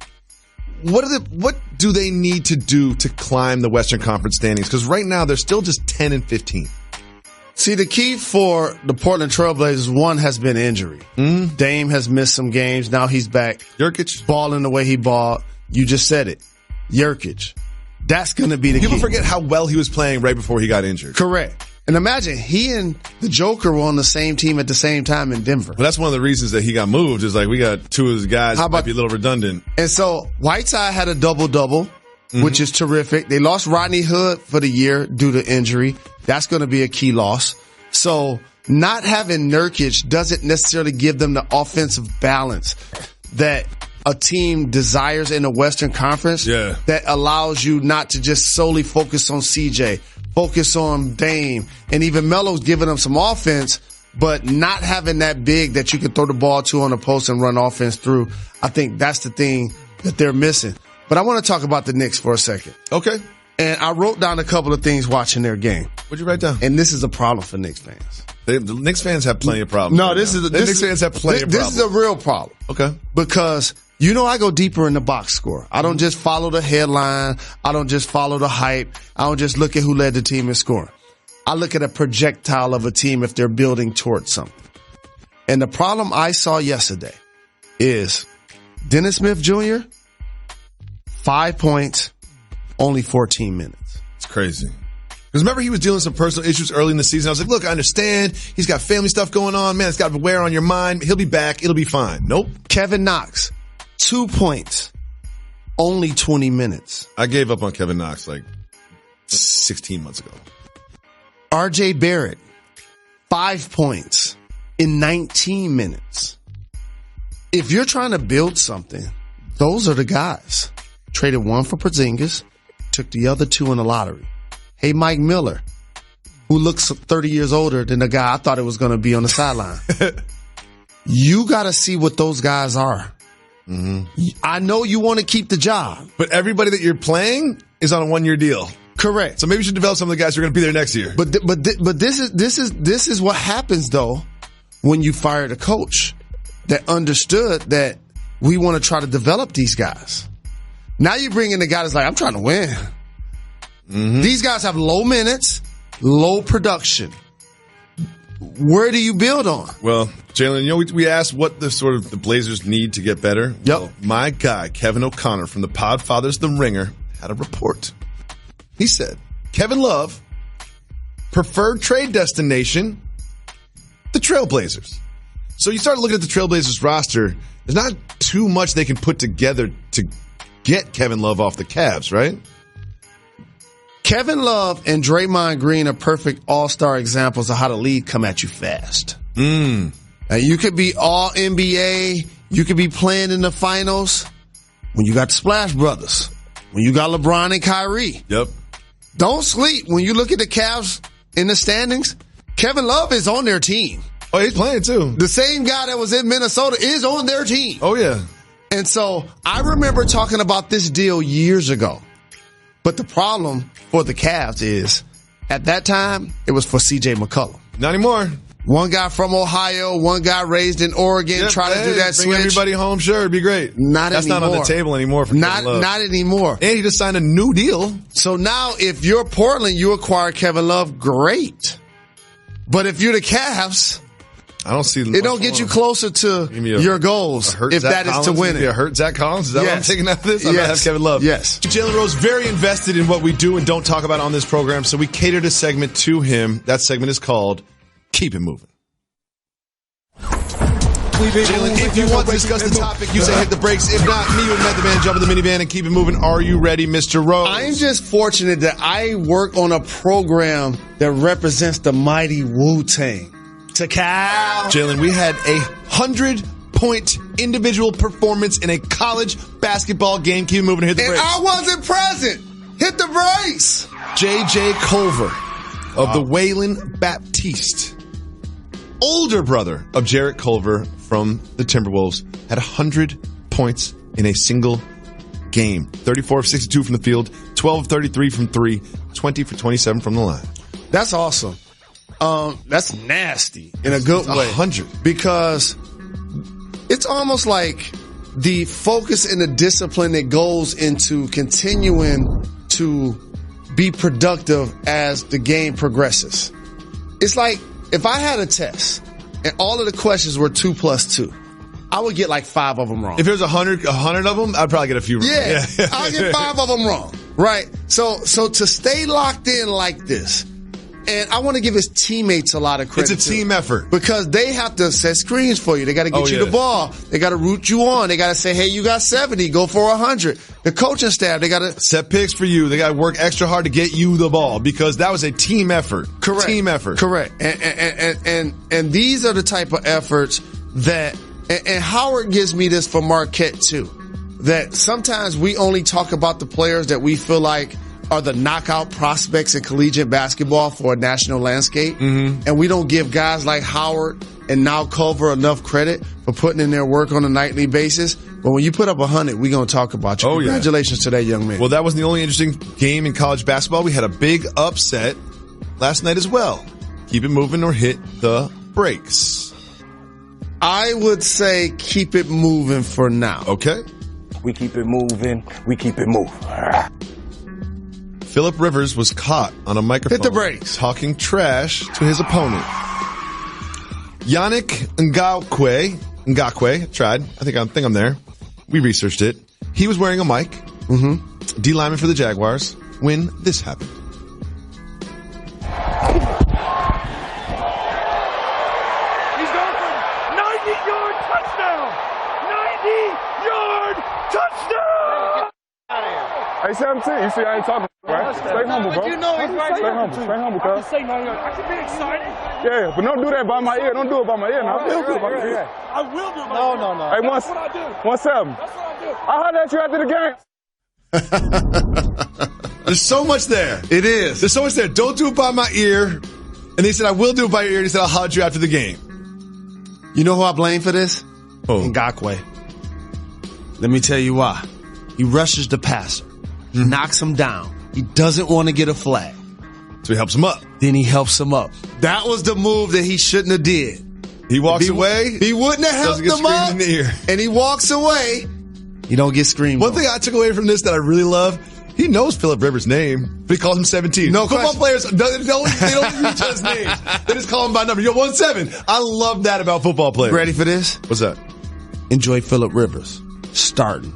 what do they need to do to climb the Western Conference standings? Because right now they're still just 10 and 15. See, the key for the Portland Trailblazers, one, has been injury. Dame has missed some games. Now he's back. Jokic balling the way he balled. You just said it. Jokic. That's going to be the key. People forget how well he was playing right before he got injured. Correct. And imagine, he and the Joker were on the same team at the same time in Denver. Well, that's one of the reasons that he got moved. Is like we got two of his guys that might be a little redundant. And so Whiteside had a double-double, which is terrific. They lost Rodney Hood for the year due to injury. That's going to be a key loss. So not having Nurkic doesn't necessarily give them the offensive balance that a team desires in the Western Conference that allows you not to just solely focus on CJ, focus on Dame, and even Melo's giving them some offense, but not having that big that you can throw the ball to on the post and run offense through. I think that's the thing that they're missing. But I want to talk about the Knicks for a second. Okay. And I wrote down a couple of things watching their game. What'd you write down? And this is a problem for Knicks fans. The Knicks fans have plenty of problems. No, Knicks fans have plenty of problems. This is a real problem. Okay. Because I go deeper in the box score. I don't just follow the headline. I don't just follow the hype. I don't just look at who led the team in scoring. I look at a projectile of a team if they're building towards something. And the problem I saw yesterday is Dennis Smith Jr., 5 points, only 14 minutes. It's crazy. Because remember, he was dealing with some personal issues early in the season. I was like, look, I understand. He's got family stuff going on. Man, it's got to wear on your mind. He'll be back. It'll be fine. Nope. Kevin Knox, 2 points, only 20 minutes. I gave up on Kevin Knox like 16 months ago. RJ Barrett, 5 points in 19 minutes. If you're trying to build something, those are the guys. Traded one for Porzingis, took the other 2 in the lottery. Hey, Mike Miller, who looks 30 years older than the guy I thought it was going to be on the sideline. You got to see what those guys are. Mm-hmm. I know you want to keep the job. But everybody that you're playing is on a 1-year deal. Correct. So maybe you should develop some of the guys who are going to be there next year. But this is what happens, though, when you fired a coach that understood that we want to try to develop these guys. Now you bring in the guy that's like, I'm trying to win. Mm-hmm. These guys have low minutes, low production. Where do you build on? Well, Jalen, we asked what the Blazers need to get better. Yep. Well, my guy, Kevin O'Connor from the Podfathers, The Ringer, had a report. He said, Kevin Love, preferred trade destination, the Trailblazers. So you start looking at the Trailblazers roster, there's not too much they can put together to get Kevin Love off the Cavs, right? Kevin Love and Draymond Green are perfect all-star examples of how the league come at you fast. Now, you could be all NBA. You could be playing in the finals when you got the Splash Brothers, when you got LeBron and Kyrie. Yep. Don't sleep. When you look at the Cavs in the standings, Kevin Love is on their team. Oh, he's playing too. The same guy that was in Minnesota is on their team. Oh, yeah. And so I remember talking about this deal years ago. But the problem for the Cavs is, at that time, it was for C.J. McCollum. Not anymore. One guy from Ohio, one guy raised in Oregon, try to do that bring switch. Everybody home, sure, it'd be great. That's not on the table anymore for Kevin Love. Not anymore. And he just signed a new deal. So now, if you're Portland, you acquire Kevin Love, great. But if you're the Cavs, I don't see it don't get you closer to your goals if that is to win it. Hurt Zach Collins? Is that what I'm taking out of this? I'm going to have Kevin Love. Yes. Jalen Rose, very invested in what we do and don't talk about on this program, so we catered a segment to him. That segment is called Keep It Moving. Jalen, if you want to discuss the topic, you say hit the brakes. If not, me and the man jump in the minivan and keep it moving. Are you ready, Mr. Rose? I'm just fortunate that I work on a program that represents the mighty Wu-Tang. To Cal. Jalen, we had 100-point individual performance in a college basketball game. Keep it moving. Hit the brakes. And I wasn't present. Hit the brakes. J.J. Culver of the Wayland Baptiste, older brother of Gerrit Culver from the Timberwolves, had 100 points in a single game. 34 of 62 from the field, 12 of 33 from 3, 20 for 27 from the line. That's awesome. That's nasty in a good way. 100. Because it's almost like the focus and the discipline that goes into continuing to be productive as the game progresses. It's like if I had a test and all of the questions were 2 plus 2, I would get like 5 of them wrong. If there's 100 of them, I'd probably get a few wrong. Yeah. I'll get 5 of them wrong. Right. So to stay locked in like this, and I want to give his teammates a lot of credit. It's a team effort. Because they have to set screens for you. They got to get you the ball. They got to root you on. They got to say, hey, you got 70, go for 100. The coaching staff, they got to set picks for you. They got to work extra hard to get you the ball because that was a team effort. Correct. Team effort. Correct. And these are the type of efforts that, and Howard gives me this for Marquette too, that sometimes we only talk about the players that we feel like are the knockout prospects in collegiate basketball for a national landscape. Mm-hmm. And we don't give guys like Howard and now Culver enough credit for putting in their work on a nightly basis. But when you put up 100, we're going to talk about you. Congratulations to that young man. Well, that wasn't the only interesting game in college basketball. We had a big upset last night as well. Keep it moving or hit the brakes. I would say keep it moving for now. Okay. We keep it moving. We keep it moving. Phillip Rivers was caught on a microphone. Hit the brakes. Talking trash to his opponent. Yannick Ngakoue tried. I think I'm there. We researched it. He was wearing a mic. Mm-hmm. D lineman for the Jaguars when this happened. Touchdown! Hey, 17, you see I ain't talking, right? Stay humble, bro. You know he's right Stay here. humble, I cuz. can say no, I can be excited. Yeah, but don't do that by my ear. Don't do it by my ear now. I will do it by my ear. I will do it by No. Hey, That's what I do. 1-7. That's what I do. I'll holler at you after the game. There's so much there. It is. There's so much there. Don't do it by my ear. And he said, I will do it by your ear. And he said, I'll holler at you after the game. You know who I blame for this? Oh. Ngakwe. Let me tell you why. He rushes the passer. He knocks him down. He doesn't want to get a flag. So he helps him up. Then he helps him up. That was the move that he shouldn't have did. He walks away. He wouldn't have helped Doesn't get him up. screamed in the ear. And he walks away. You don't get screamed One on. thing I took away from this that I really love, he knows Phillip Rivers' name, but he calls him 17. No Football question. players, they don't use his names. They just call him by number. You're 1-7. I love that about football players. Ready for this? What's that? Enjoy Phillip Rivers starting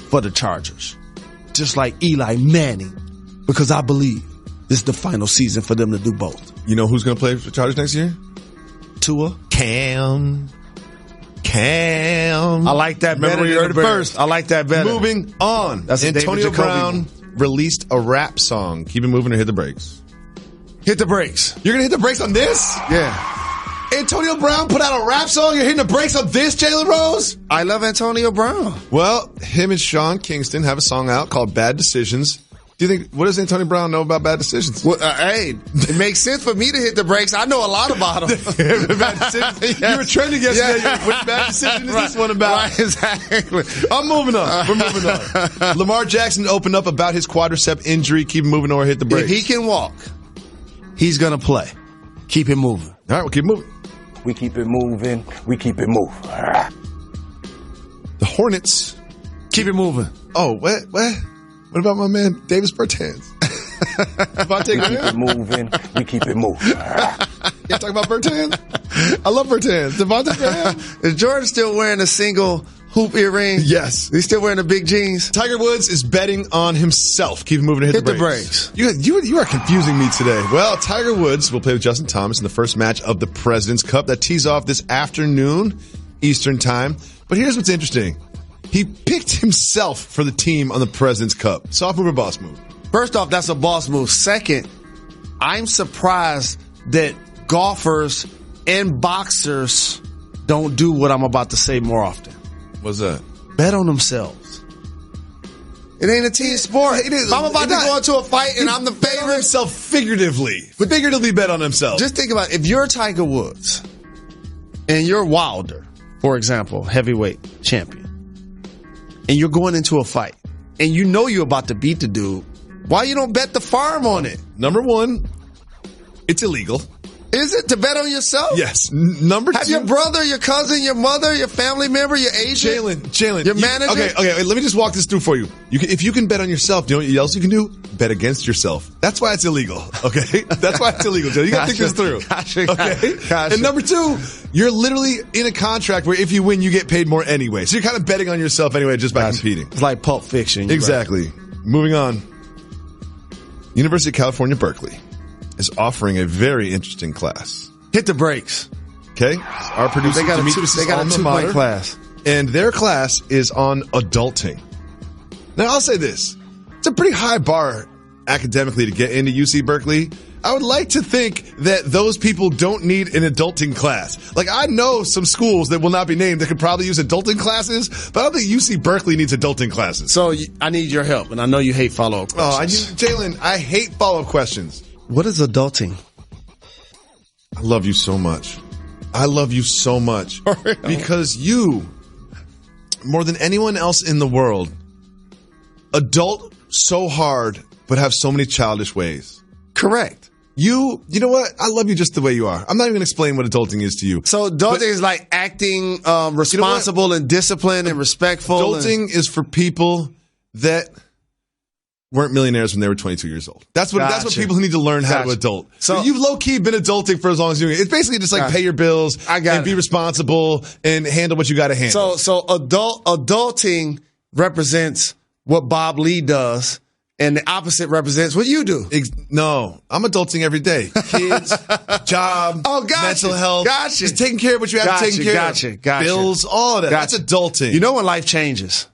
for the Chargers. Just like Eli Manning. Because I believe this is the final season for them to do both. You know who's going to play for the Chargers next year? Tua. Cam. I like that better. Remember, you heard it first. I like that better. Moving on. That's a Antonio David Jacoby Brown released a rap song. Keep it moving or hit the brakes. Hit the brakes. You're going to hit the brakes on this? Yeah. Antonio Brown put out a rap song. You're hitting the brakes on this, Jalen Rose? I love Antonio Brown. Well, him and Sean Kingston have a song out called Bad Decisions. Do you think, what does Antonio Brown know about bad decisions? Well, hey, it makes sense for me to hit the brakes. I know a lot about them. Bad decisions. You were trending yesterday. Yeah. What bad decision is this one about? Right, exactly. I'm moving on. We're moving on. Lamar Jackson opened up about his quadricep injury. Keep him moving or hit the brakes. If he can walk, he's going to play. Keep him moving. All right, we'll keep moving. We keep it moving. We keep it moving. The Hornets. Keep it moving. Oh, what? What about my man, Davis Bertans? We keep it moving. We keep it moving. Can't talk about Bertans? I love Bertans. Devontae Graham? Is Jordan still wearing a single hoop earring? Yes. He's still wearing the big jeans? Tiger Woods is betting on himself. Keep moving and hit the brakes. You are confusing me today. Well, Tiger Woods will play with Justin Thomas in the first match of the President's Cup that tees off this afternoon, Eastern time. But here's what's interesting. He picked himself for the team on the President's Cup. Soft move or boss move? First off, that's a boss move. Second, I'm surprised that golfers and boxers don't do what I'm about to say more often. What's that? Bet on themselves. It ain't a team sport. If I'm about to go into a fight and I'm the Bet on favorite. himself figuratively. Figuratively bet on himself. Just think about it. If you're Tiger Woods and you're Wilder, for example, heavyweight champion, and you're going into a fight and you know you're about to beat the dude, why you don't bet the farm on it? Number one, it's illegal. Is it to bet on yourself? Yes. Number two. Have your brother, your cousin, your mother, your family member, your agent, Jalen, your manager. Okay. Let me just walk this through for you. If you can bet on yourself, you know what else you can do? Bet against yourself. That's why it's illegal. Okay, that's why it's illegal, Jalen. You got to think this through. Gotcha. And number two, you're literally in a contract where if you win, you get paid more anyway. So you're kind of betting on yourself anyway, just by competing. It's like Pulp Fiction. Exactly. Right. Moving on. University of California, Berkeley is offering a very interesting class. Hit the brakes. Okay. Our producer, they got Demetrius, a 2-point class. And their class is on adulting. Now, I'll say this. It's a pretty high bar academically to get into UC Berkeley. I would like to think that those people don't need an adulting class. Like, I know some schools that will not be named that could probably use adulting classes, but I don't think UC Berkeley needs adulting classes. So I need your help, and I know you hate follow-up questions. Jalen, I hate follow-up questions. What is adulting? I love you so much. I love you so much. Because you, more than anyone else in the world, adult so hard, but have so many childish ways. Correct. You know what? I love you just the way you are. I'm not even going to explain what adulting is to you. So adulting is like acting responsible and disciplined and respectful. Adulting is for people that weren't millionaires when they were 22 years old. That's what people who need to learn how to adult. So you've low-key been adulting for as long as you're doing it. It's basically just like pay your bills and be responsible and handle what you got to handle. So adulting represents what Bob Lee does, and the opposite represents what you do. No, I'm adulting every day. Kids, job, mental health. Just taking care of what you have to take care of. Bills, all of that. That's adulting. You know when life changes?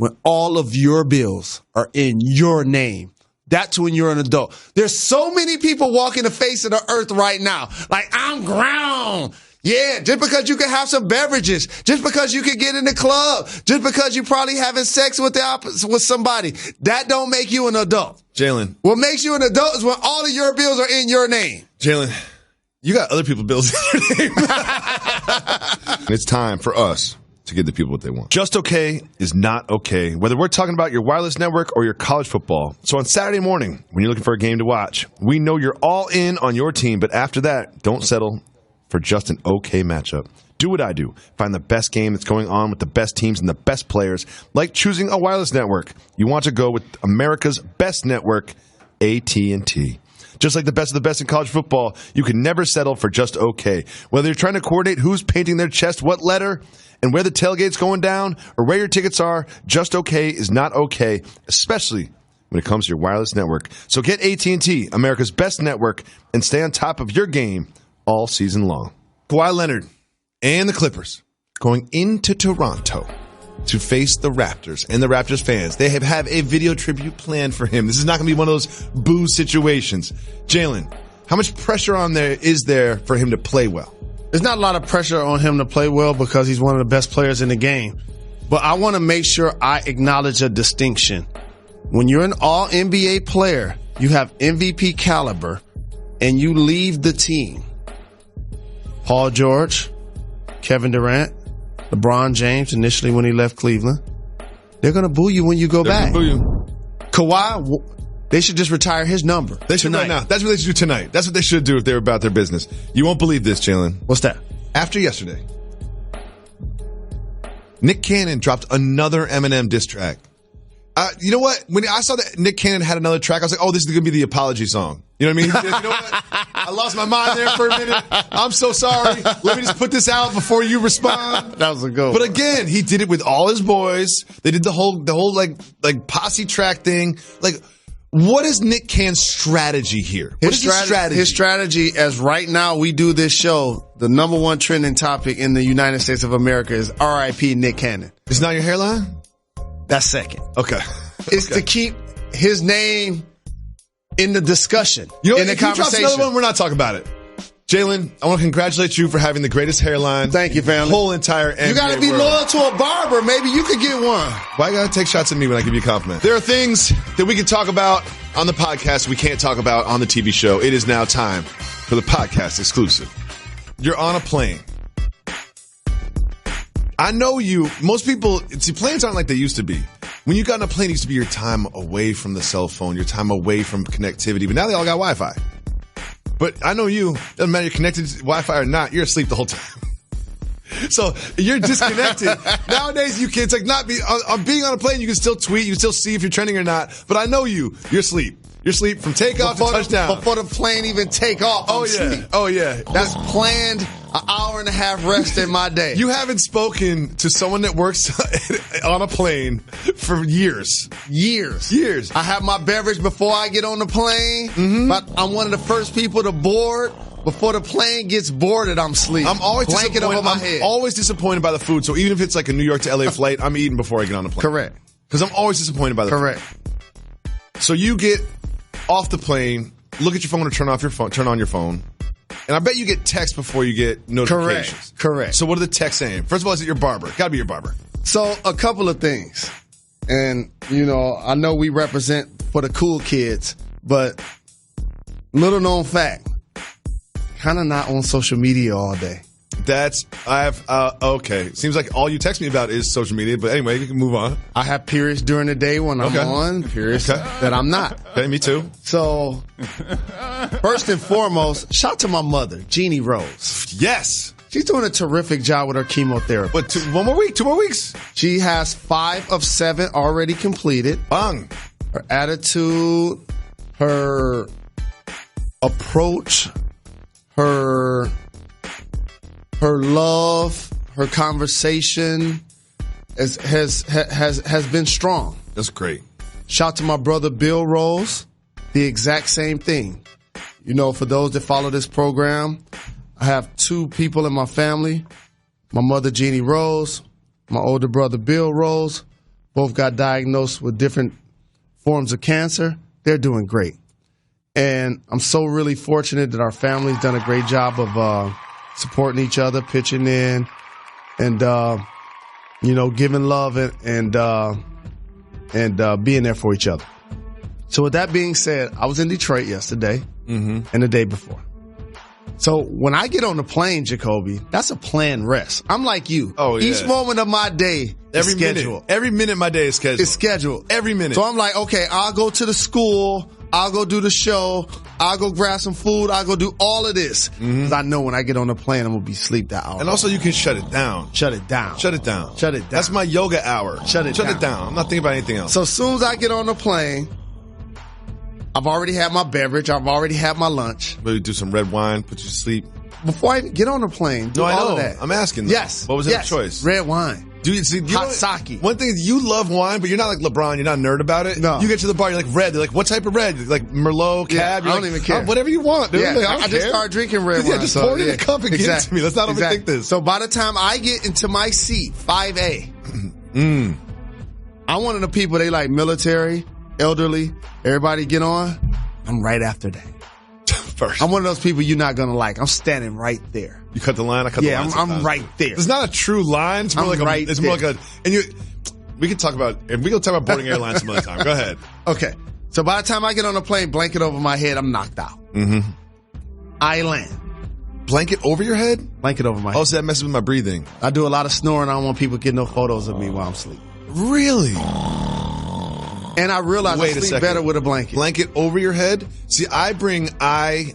when all of your bills are in your name. That's when you're an adult. There's so many people walking the face of the earth right now. Like, I'm ground. Yeah, just because you can have some beverages, just because you can get in the club, just because you probably having sex with somebody, that don't make you an adult. Jalen. What makes you an adult is when all of your bills are in your name. Jalen, you got other people's bills in your name. It's time for us to give the people what they want. Just okay is not okay, whether we're talking about your wireless network or your college football. So on Saturday morning, when you're looking for a game to watch, we know you're all in on your team, but after that, don't settle for just an okay matchup. Do what I do. Find the best game that's going on with the best teams and the best players, like choosing a wireless network. You want to go with America's best network, AT&T. Just like the best of the best in college football, you can never settle for just okay. Whether you're trying to coordinate who's painting their chest what letter and where the tailgate's going down or where your tickets are, just okay is not okay, especially when it comes to your wireless network. So get AT&T, America's best network, and stay on top of your game all season long. Kawhi Leonard and the Clippers going into Toronto to face the Raptors and the Raptors fans. They have a video tribute planned for him. This is not going to be one of those boo situations. Jalen, how much pressure is there for him to play well? There's not a lot of pressure on him to play well because he's one of the best players in the game. But I want to make sure I acknowledge a distinction. When you're an all-NBA player, you have MVP caliber, and you leave the team. Paul George, Kevin Durant, LeBron James, initially when he left Cleveland. They're going to boo you when you go back. Boo you. Kawhi, they should just retire his number. They should right now. That's what they should do tonight. That's what they should do if they were about their business. You won't believe this, Jalen. What's that? After yesterday, Nick Cannon dropped another Eminem diss track. You know what? When I saw that Nick Cannon had another track, I was like, oh, this is going to be the apology song. You know what I mean? You know what? I lost my mind there for a minute. I'm so sorry. Let me just put this out before you respond. That was a good one. But again, he did it with all his boys. They did the whole like posse track thing. Like, what is Nick Cannon's strategy here? What is his strategy? His strategy, as right now we do this show, the number one trending topic in the United States of America is R.I.P. Nick Cannon. It's not your hairline? That's second. Okay. It's to keep his name in the discussion, in the conversation. Another one, we're not talking about it. Jalen, I want to congratulate you for having the greatest hairline. Thank you, family. Whole entire NBA You got to be world. loyal to a barber. Maybe you could get one. Why you got to take shots at me when I give you a compliment? There are things that we can talk about on the podcast we can't talk about on the TV show. It is now time for the podcast exclusive. You're on a plane. I know you. Most people, see, planes aren't like they used to be. When you got on a plane, it used to be your time away from the cell phone, your time away from connectivity. But now they all got Wi-Fi. But I know you. Doesn't matter you're connected to Wi-Fi or not. You're asleep the whole time. So you're disconnected. Nowadays, you can't. It's like not be on being on a plane. You can still tweet. You can still see if you're trending or not. But I know you. You're asleep. You're asleep from takeoff to touchdown. Before the plane even take off. Oh, yeah. Sleep. Oh, yeah. That's planned an hour and a half rest in my day. You haven't spoken to someone that works on a plane for years. Years. I have my beverage before I get on the plane. Mm-hmm. But I'm one of the first people to board. Before the plane gets boarded, I'm sleeping. I'm always blanket over my head. I'm always disappointed by the food. So even if it's like a New York to LA flight, I'm eating before I get on the plane. Correct. Because I'm always disappointed by the food. So you get off the plane, look at your phone or turn on your phone. And I bet you get text before you get notifications. Correct. So what are the texts saying? First of all, is it your barber? Got to be your barber. So a couple of things. And, I know we represent for the cool kids, but little known fact, kind of not on social media all day. Okay. Seems like all you text me about is social media, but anyway, you can move on. I have periods during the day when I'm on, periods that I'm not. Okay, me too. So, first and foremost, shout out to my mother, Jeannie Rose. Yes. She's doing a terrific job with her chemotherapy. But 2 more weeks? She has 5 of 7 already completed. Bang. Her attitude, her approach, her love, her conversation has been strong. That's great. Shout out to my brother Bill Rose, the exact same thing. For those that follow this program, I have 2 people in my family. My mother Jeannie Rose, my older brother Bill Rose. both got diagnosed with different forms of cancer. They're doing great. And I'm so really fortunate that our family's done a great job of supporting each other, pitching in, and giving love and being there for each other. So with that being said, I was in Detroit yesterday and the day before. So when I get on the plane, Jacoby, that's a planned rest. I'm like you. Oh, yeah. Each moment of my day is scheduled. Every minute of my day is scheduled. It's scheduled. Every minute. So I'm like, okay, I'll go to the school. I'll go do the show. I'll go grab some food. I'll go do all of this. Because I know when I get on the plane, I'm going to be asleep that hour. And also you can shut it down. Shut it down. Shut it down. Shut it down. That's my yoga hour. Shut it down. I'm not thinking about anything else. So as soon as I get on the plane, I've already had my beverage. I've already had my lunch. Maybe do some red wine, put you to sleep. Before I even get on the plane, do all of that. I'm asking. Though. Yes. What was the choice? Red wine. Hot sake. One thing is you love wine, but you're not like LeBron. You're not a nerd about it. No. You get to the bar, you're like, red. They're like, what type of red? Like Merlot, Cab? I don't even care. Whatever you want, dude. Yeah, Like, I just start drinking red wine. Yeah, just pour it in a cup and give it to me. Let's not overthink this. So by the time I get into my seat, 5A, I'm one of the people, they like military, elderly, everybody get on. I'm right after that. First. I'm one of those people you're not going to like. I'm standing right there. You cut the line? I cut the line. Yeah, I'm right there. It's not a true line. It's more like right it's more like a, we can talk about boarding airlines some other time. Go ahead. Okay. So by the time I get on the plane, blanket over my head, I'm knocked out. I land. Blanket over your head? Blanket over my head. Oh, so that messes with my breathing. I do a lot of snoring. I don't want people getting no photos of me while I'm sleeping. Really? And I realize I sleep better with a blanket. Blanket over your head? See, I bring eye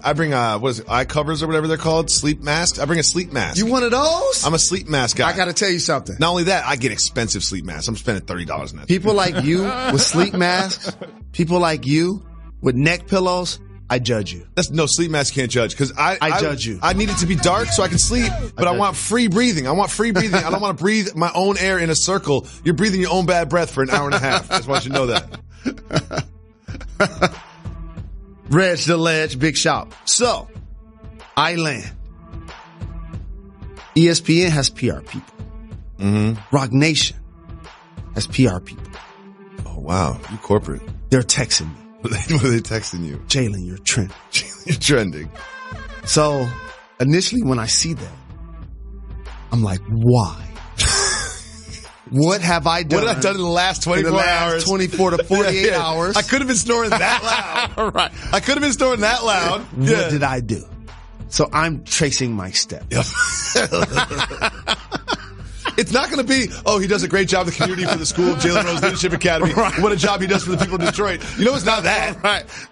covers or whatever they're called, sleep masks. I bring a sleep mask. You one of those? I'm a sleep mask guy. I got to tell you something. Not only that, I get expensive sleep masks. I'm spending $30 on that. People like you with sleep masks, people like you with neck pillows, I judge you. No, sleep mask can't judge because I judge you. I need it to be dark so I can sleep, but I want free breathing. I want free breathing. I don't want to breathe my own air in a circle. You're breathing your own bad breath for an hour and a half. I just want you to know that. Reg the Ledge, big shop. So, I land. ESPN has PR people. Rock Nation has PR people. Oh, wow. You corporate. They're texting me. What are they texting you? Jalen, you're trending. You're trending. So, initially when I see that, I'm like, why? What have I done? What have I done in the last 24 hours? 24 to 48 hours. I could have been snoring that loud. Right. I could have been snoring that loud. What did I do? So I'm tracing my steps. Yep. It's not going to be, he does a great job in the community for the school of Jalen Rose Leadership Academy. Right. What a job he does for the people of Detroit. You know, it's not that.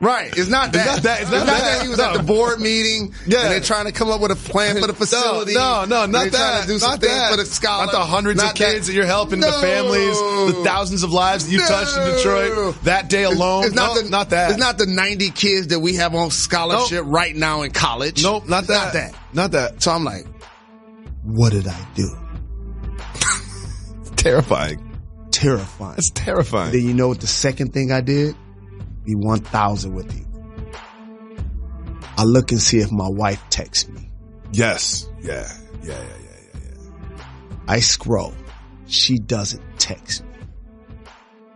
Right. It's not that. It's not that. He was at the board meeting. Yeah. And they're trying to come up with a plan for the facility. No, not that. Trying to do some things for the scholars. Not the hundreds of kids that you're helping, the families, the thousands of lives that you touched in Detroit that day alone. It's not that. It's not the 90 kids that we have on scholarship right now in college. Nope, not that. Not that. So I'm like, what did I do? Terrifying. It's terrifying. Then you know what the second thing I did? Be 1,000 with you. I look and see if my wife texts me. Yes. Yeah. I scroll. She doesn't text me.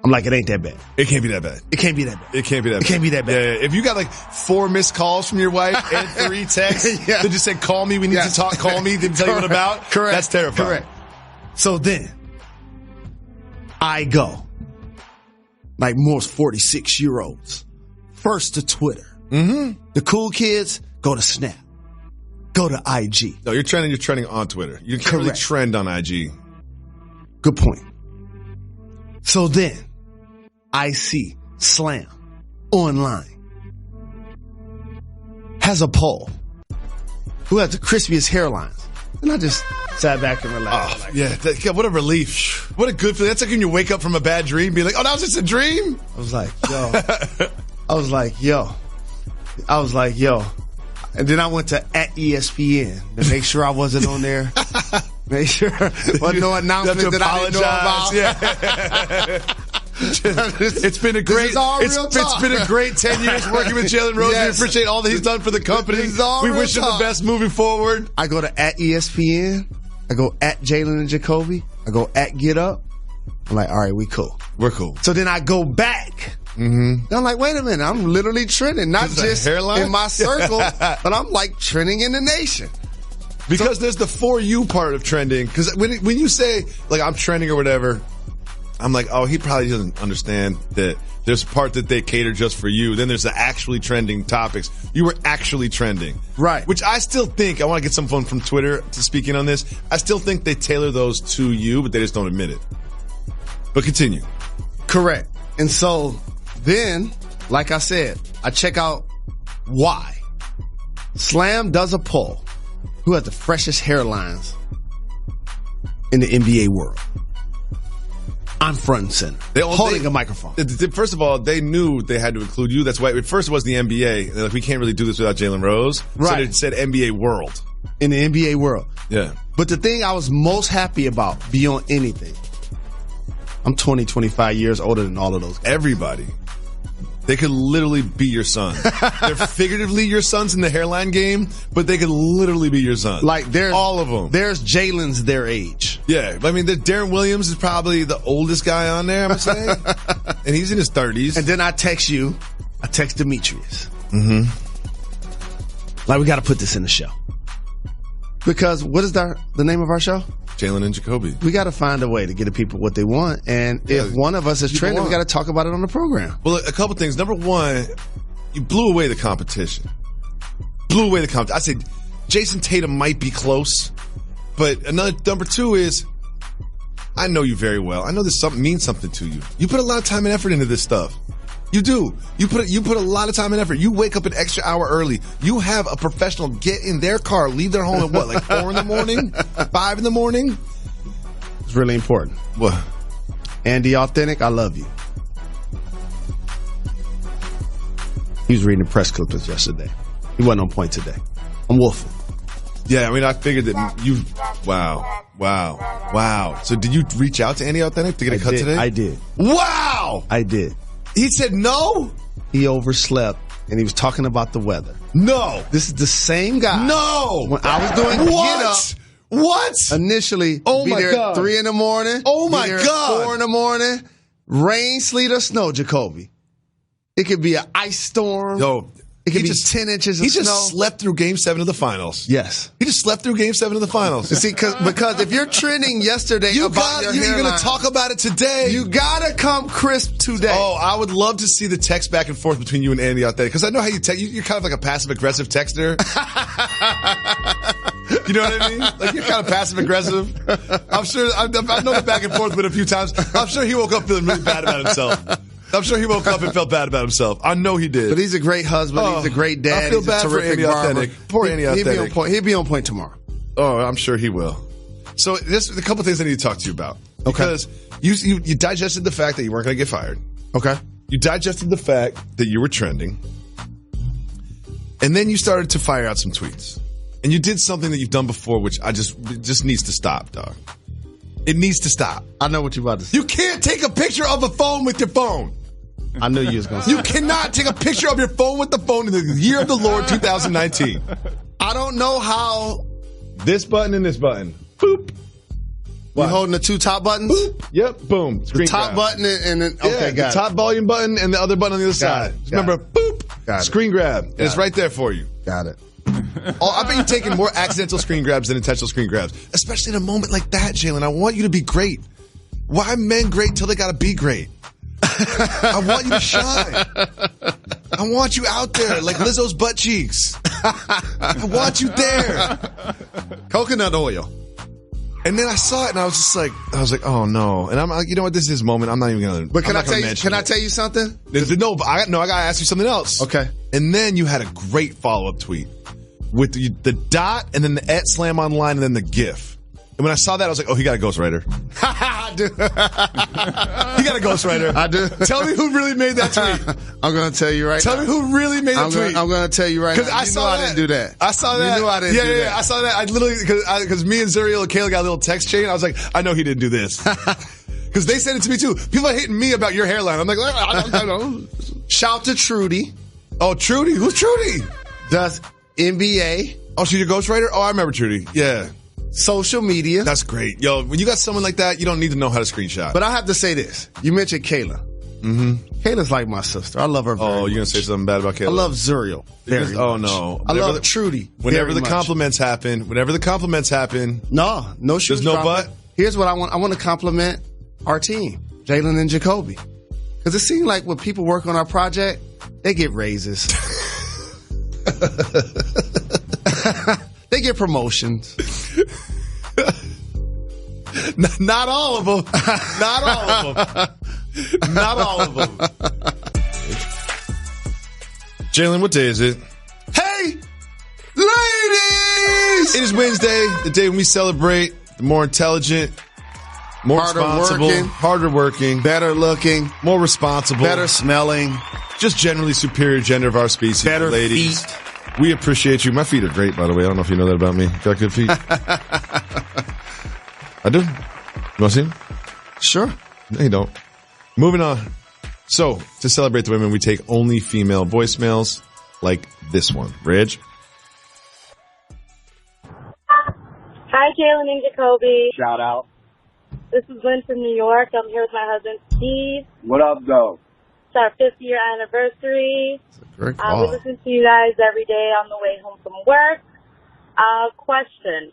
I'm like, it ain't that bad. It can't be that bad. It can't be that bad. It can't be that bad. It can't be that bad. Yeah. If you got like 4 missed calls from your wife and 3 texts that just said, call me, we need to talk, call me, didn't tell you what about. Correct. That's terrifying. Correct. So then, I go, like most 46-year-olds, first to Twitter. The cool kids go to Snap, go to IG. No, you're trending on Twitter. You can't really trend on IG. Good point. So then, I see Slam online has a poll. Who has the crispiest hairlines? And I just sat back and relaxed. Yeah, what a relief. What a good feeling. That's like when you wake up from a bad dream, be like, oh, that was just a dream? I was like, yo. And then I went to @ESPN to make sure I wasn't on there. Make sure wasn't no announcement that I didn't know about. It's been a great 10 years working with Jalen Rose. Yes. We appreciate all that he's done for the company. We wish him the best moving forward. I go to @ESPN. I go @Jalen and Jacoby. I go @GetUp. I'm like, all right, we cool. We're cool. So then I go back. And I'm like, wait a minute, I'm literally trending, not just in my circle, but I'm like trending in the nation. Because there's the for you part of trending. Because when you say, like, I'm trending or whatever, I'm like, oh, he probably doesn't understand that there's a part that they cater just for you. Then there's the actually trending topics. You were actually trending. Right. Which I still think, I want to get someone from Twitter to speak in on this. I still think they tailor those to you, but they just don't admit it. But continue. Correct. And so then, like I said, I check out why. Slam does a poll. Who has the freshest hairlines in the NBA world? I'm front and center, holding a microphone. First of all, they knew they had to include you. That's why at first it was the NBA. They're like, we can't really do this without Jalen Rose. Right. So they said NBA world. In the NBA world. Yeah. But the thing I was most happy about beyond anything, I'm 25 years older than all of those guys. Everybody. They could literally be your son. They're figuratively your sons in the hairline game, but they could literally be your son. Like there's all of them. There's Jalen's their age. Yeah, I mean, Darren Williams is probably the oldest guy on there, I'm saying, and he's in his 30s. And then I text Demetrius. Like, we got to put this in the show because what is the name of our show? Jalen and Jacoby. We got to find a way to get the people what they want. And if one of us is trending, we got to talk about it on the program. Well, a couple things. Number one, you blew away the competition. I said Jason Tatum might be close, but number two is I know you very well. I know this means something to you. You put a lot of time and effort into this stuff. You do. You put a lot of time and effort. You wake up an extra hour early. You have a professional get in their car, leave their home at what, like 4 in the morning? 5 in the morning? It's really important. What? Andy Authentic, I love you. He was reading the press clippings yesterday. He wasn't on point today. I'm wolfing. Yeah, I mean, I figured that you. Wow. So did you reach out to Andy Authentic to get a cut today? I did. Wow! I did. He said no? He overslept, and he was talking about the weather. No. This is the same guy. No. When I was doing what? Get Up. What? Initially, oh be my there God. at 3 in the morning. Oh my God. 4 in the morning. Rain, sleet, or snow, Jacoby. It could be an ice storm. Yo. It could be 10 inches of snow. He just slept through Game 7 of the Finals. Yes. He just slept through Game 7 of the Finals. See, because if you're trending yesterday you're hairline, going to talk about it today. You got to come crisp today. Oh, I would love to see the text back and forth between you and Andy out there. Because I know how you text. You're kind of like a passive-aggressive texter. You know what I mean? Like, you're kind of passive-aggressive. I'm sure, I know the back and forth with a few times. I'm sure he woke up feeling really bad about himself. I'm sure he woke up and felt bad about himself. I know he did. But he's a great husband. He's a great dad. I feel he's bad a terrific for Andy barber. Authentic. Poor Andy Authentic. He'll be on point tomorrow. Oh, I'm sure he will. So there's a couple things I need to talk to you about. Because you digested the fact that you weren't going to get fired. Okay. You digested the fact that you were trending. And then you started to fire out some tweets. And you did something that you've done before, which it just needs to stop, dog. It needs to stop. I know what you're about to say. You can't take a picture of a phone with your phone. I knew you was going to say You cannot take a picture of your phone with the phone in the year of the Lord 2019. I don't know how. This button and this button. Boop. You holding the 2 top buttons? Boop. Yep. Boom. Screen the top grab. button and then, okay, got the top volume button and the other button on the other side. Remember, boop. Got screen grab. And it's right there for you. Got it. Oh, I bet you're taking more accidental screen grabs than intentional screen grabs. Especially in a moment like that, Jalen. I want you to be great. Why men great till they gotta be great? I want you to shine. I want you out there like Lizzo's butt cheeks. I want you there. Coconut oil. And then I saw it and I was like, oh no. And I'm like, you know what? This is his moment. I'm not even going to. But can I tell you something? No, but I got to ask you something else. Okay. And then you had a great follow-up tweet with the dot and then the @slam online and then the GIF. And when I saw that, I was like, oh, he got a ghostwriter. I do. He got a ghostwriter. I do. Tell me who really made that tweet. I'm going to tell you right now. Tell me who really made that tweet. I'm going to tell you right now. Because I saw that. I didn't do that. I saw that. You knew I didn't do that. Yeah, I saw that. I literally, because me and Zuriel and Kayla got a little text chain. I was like, I know he didn't do this. Because they said it to me too. People are hitting me about your hairline. I'm like, I don't know. Shout to Trudy. Oh, Trudy? Who's Trudy? Does NBA. Oh, she's your ghostwriter? Oh, I remember Trudy. Yeah. social media. That's great. Yo, when you got someone like that, you don't need to know how to screenshot. But I have to say this. You mentioned Kayla. Mm-hmm. Kayla's like my sister. I love her very much. You're going to say something bad about Kayla? I love Zuriel very much. Oh, no. I love Trudy Whenever the much. compliments happen. No shoes There's no dropping. but? Here's what I want. I want to compliment our team, Jalen and Jacoby. Because it seems like when people work on our project, they get raises. They get promotions. Not all of them. Not all of them. Not all of them. Jalen, what day is it? Hey, ladies! It is Wednesday, the day when we celebrate the more intelligent, more harder working, better looking, more responsible, better smelling, just generally superior gender of our species. better ladies. feet. We appreciate you. My feet are great, by the way. I don't know if you know that about me. Got good feet? I do. You want to see them? Sure. No, you don't. Moving on. So, to celebrate the women, we take only female voicemails like this one. Reg? Hi, Jalen and Jacoby. Shout out. This is Lynn from New York. I'm here with my husband, Steve. What up, though? It's our 5th-year anniversary. Great We call. listen to you guys every day on the way home from work. Question.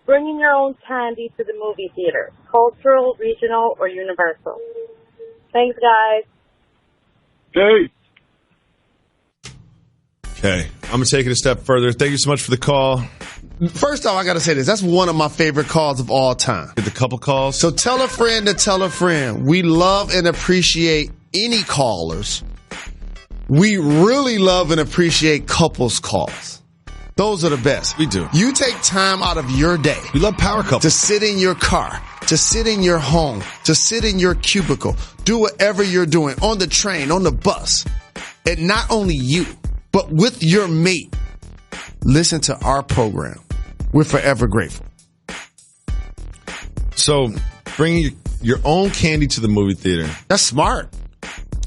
Bringing your own candy to the movie theater. Cultural, regional, or universal? Thanks, guys. Hey. Okay. I'm going to take it a step further. Thank you so much for the call. First off, I got to say this. That's one of my favorite calls of all time. Get the couple calls. So tell a friend to tell a friend. We love and appreciate any callers. We really love and appreciate couples calls. Those are the best. We do. You take time out of your day. We love power couples. To sit in your car, to sit in your home, to sit in your cubicle, do whatever you're doing on the train, on the bus. And not only you, but with your mate. Listen to our program. We're forever grateful. So, bringing your own candy to the movie theater. That's smart.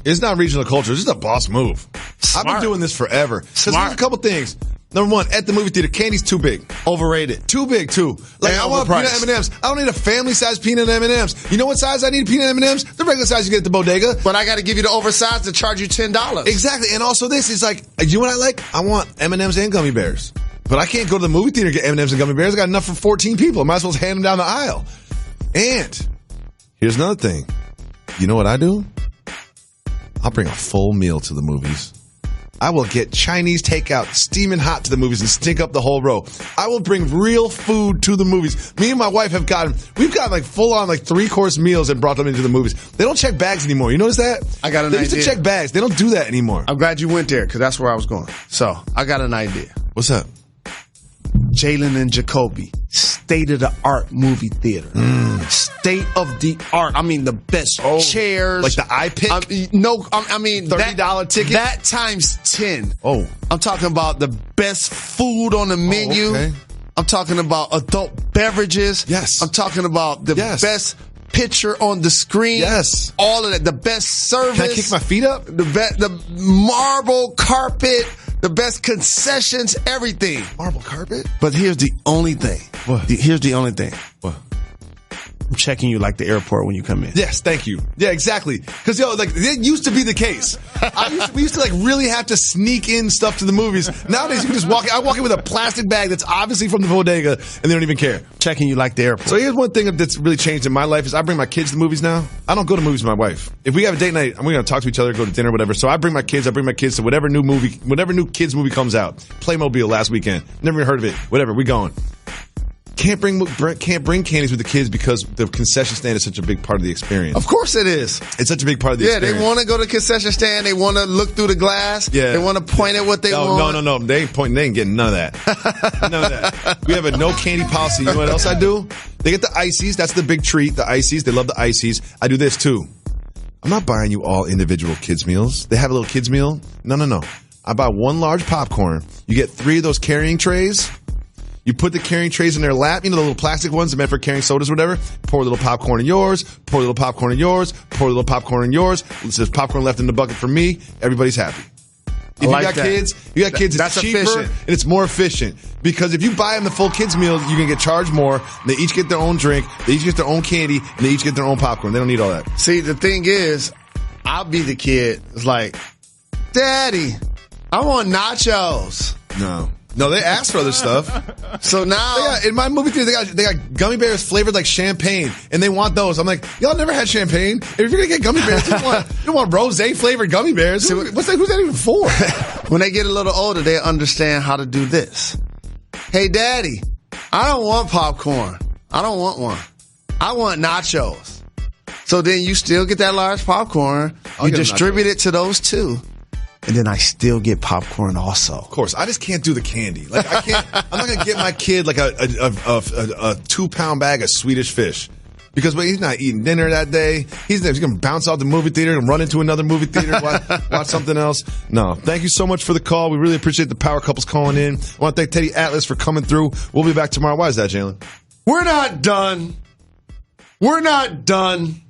It's not regional culture. It's just a boss move. Smart. I've been doing this forever. Because Smart. there's a couple things. Number one, at the movie theater, candy's too big. Overrated. Too big, too. Like, And I want overpriced. peanut M&Ms. I don't need a family-sized peanut M&Ms. You know what size I need peanut M&Ms? The regular size you get at the bodega. But I got to give you the oversized to charge you $10. Exactly. And also this is like, you know what I like? I want M&Ms and gummy bears. But I can't go to the movie theater and get M&Ms and gummy bears. I got enough for 14 people. I might as well hand them down the aisle. And here's another thing. You know what I do? I'll bring a full meal to the movies. I will get Chinese takeout, steaming hot to the movies and stink up the whole row. I will bring real food to the movies. Me and my wife we've gotten like full on like 3-course meals and brought them into the movies. They don't check bags anymore. You notice that? I got an They used idea. to check bags. They don't do that anymore. I'm glad you went there because that's where I was going. So I got an idea. What's up? Jalen and Jacoby, state-of-the-art movie theater. State-of-the-art. I mean, the best chairs. Like the iPick? I mean, $30 ticket? That times 10. Oh. I'm talking about the best food on the menu. okay. I'm talking about adult beverages. Yes. I'm talking about the Yes. best picture on the screen. Yes. All of that. The best service. Can I kick my feet up? The marble carpet. The best concessions, everything. Marble carpet? But here's the only thing. What? Here's the only thing. What? I'm checking you like the airport when you come in. Yes, thank you. Yeah, exactly. Because, like, it used to be the case. We used to, like, really have to sneak in stuff to the movies. Nowadays, you can just walk in. I walk in with a plastic bag that's obviously from the bodega, and they don't even care. Checking you like the airport. So here's one thing that's really changed in my life is I bring my kids to the movies now. I don't go to movies with my wife. If we have a date night, we're going to talk to each other, go to dinner, whatever. So I bring my kids to whatever new kids movie comes out. Playmobil last weekend. Never even heard of it. Whatever, we going. Can't bring candies with the kids because the concession stand is such a big part of the experience. Of course it is. It's such a big part of the experience. They want to go to the concession stand. They want to look through the glass. Yeah. They want to point at what they want. No. They ain't pointing. They ain't getting none of that. None of that. We have a no candy policy. You know what else I do? They get the ices. That's the big treat. The ices. They love the ices. I do this too. I'm not buying you all individual kids meals. They have a little kids meal. No. I buy one large popcorn. You get 3 of those carrying trays. You put the carrying trays in their lap, the little plastic ones meant for carrying sodas or whatever. Pour a little popcorn in yours, pour a little popcorn in yours, pour a little popcorn in yours. There's popcorn left in the bucket for me. Everybody's happy. If you got kids, it's That's cheaper efficient. and it's more efficient. Because if you buy them the full kids meal, you can get charged more. They each get their own drink, they each get their own candy, and they each get their own popcorn. They don't need all that. See, the thing is, I'll be the kid. It's like, Daddy, I want nachos. No, they ask for other stuff. So now, in my movie theater, they got gummy bears flavored like champagne, and they want those. I'm like, y'all never had champagne. If you're gonna get gummy bears, you don't want rosé flavored gummy bears. Who's that even for? when they get a little older, they understand how to do this. Hey, Daddy, I don't want popcorn. I don't want one. I want nachos. So then you still get that large popcorn. You distribute it to those two. And then I still get popcorn also. Of course, I just can't do the candy. Like I'm not gonna get my kid like a 2-pound bag of Swedish fish because he's not eating dinner that day. He's gonna bounce out the movie theater and run into another movie theater, watch something else. No, thank you so much for the call. We really appreciate the power couples calling in. I want to thank Teddy Atlas for coming through. We'll be back tomorrow. Why is that, Jalen? We're not done. We're not done.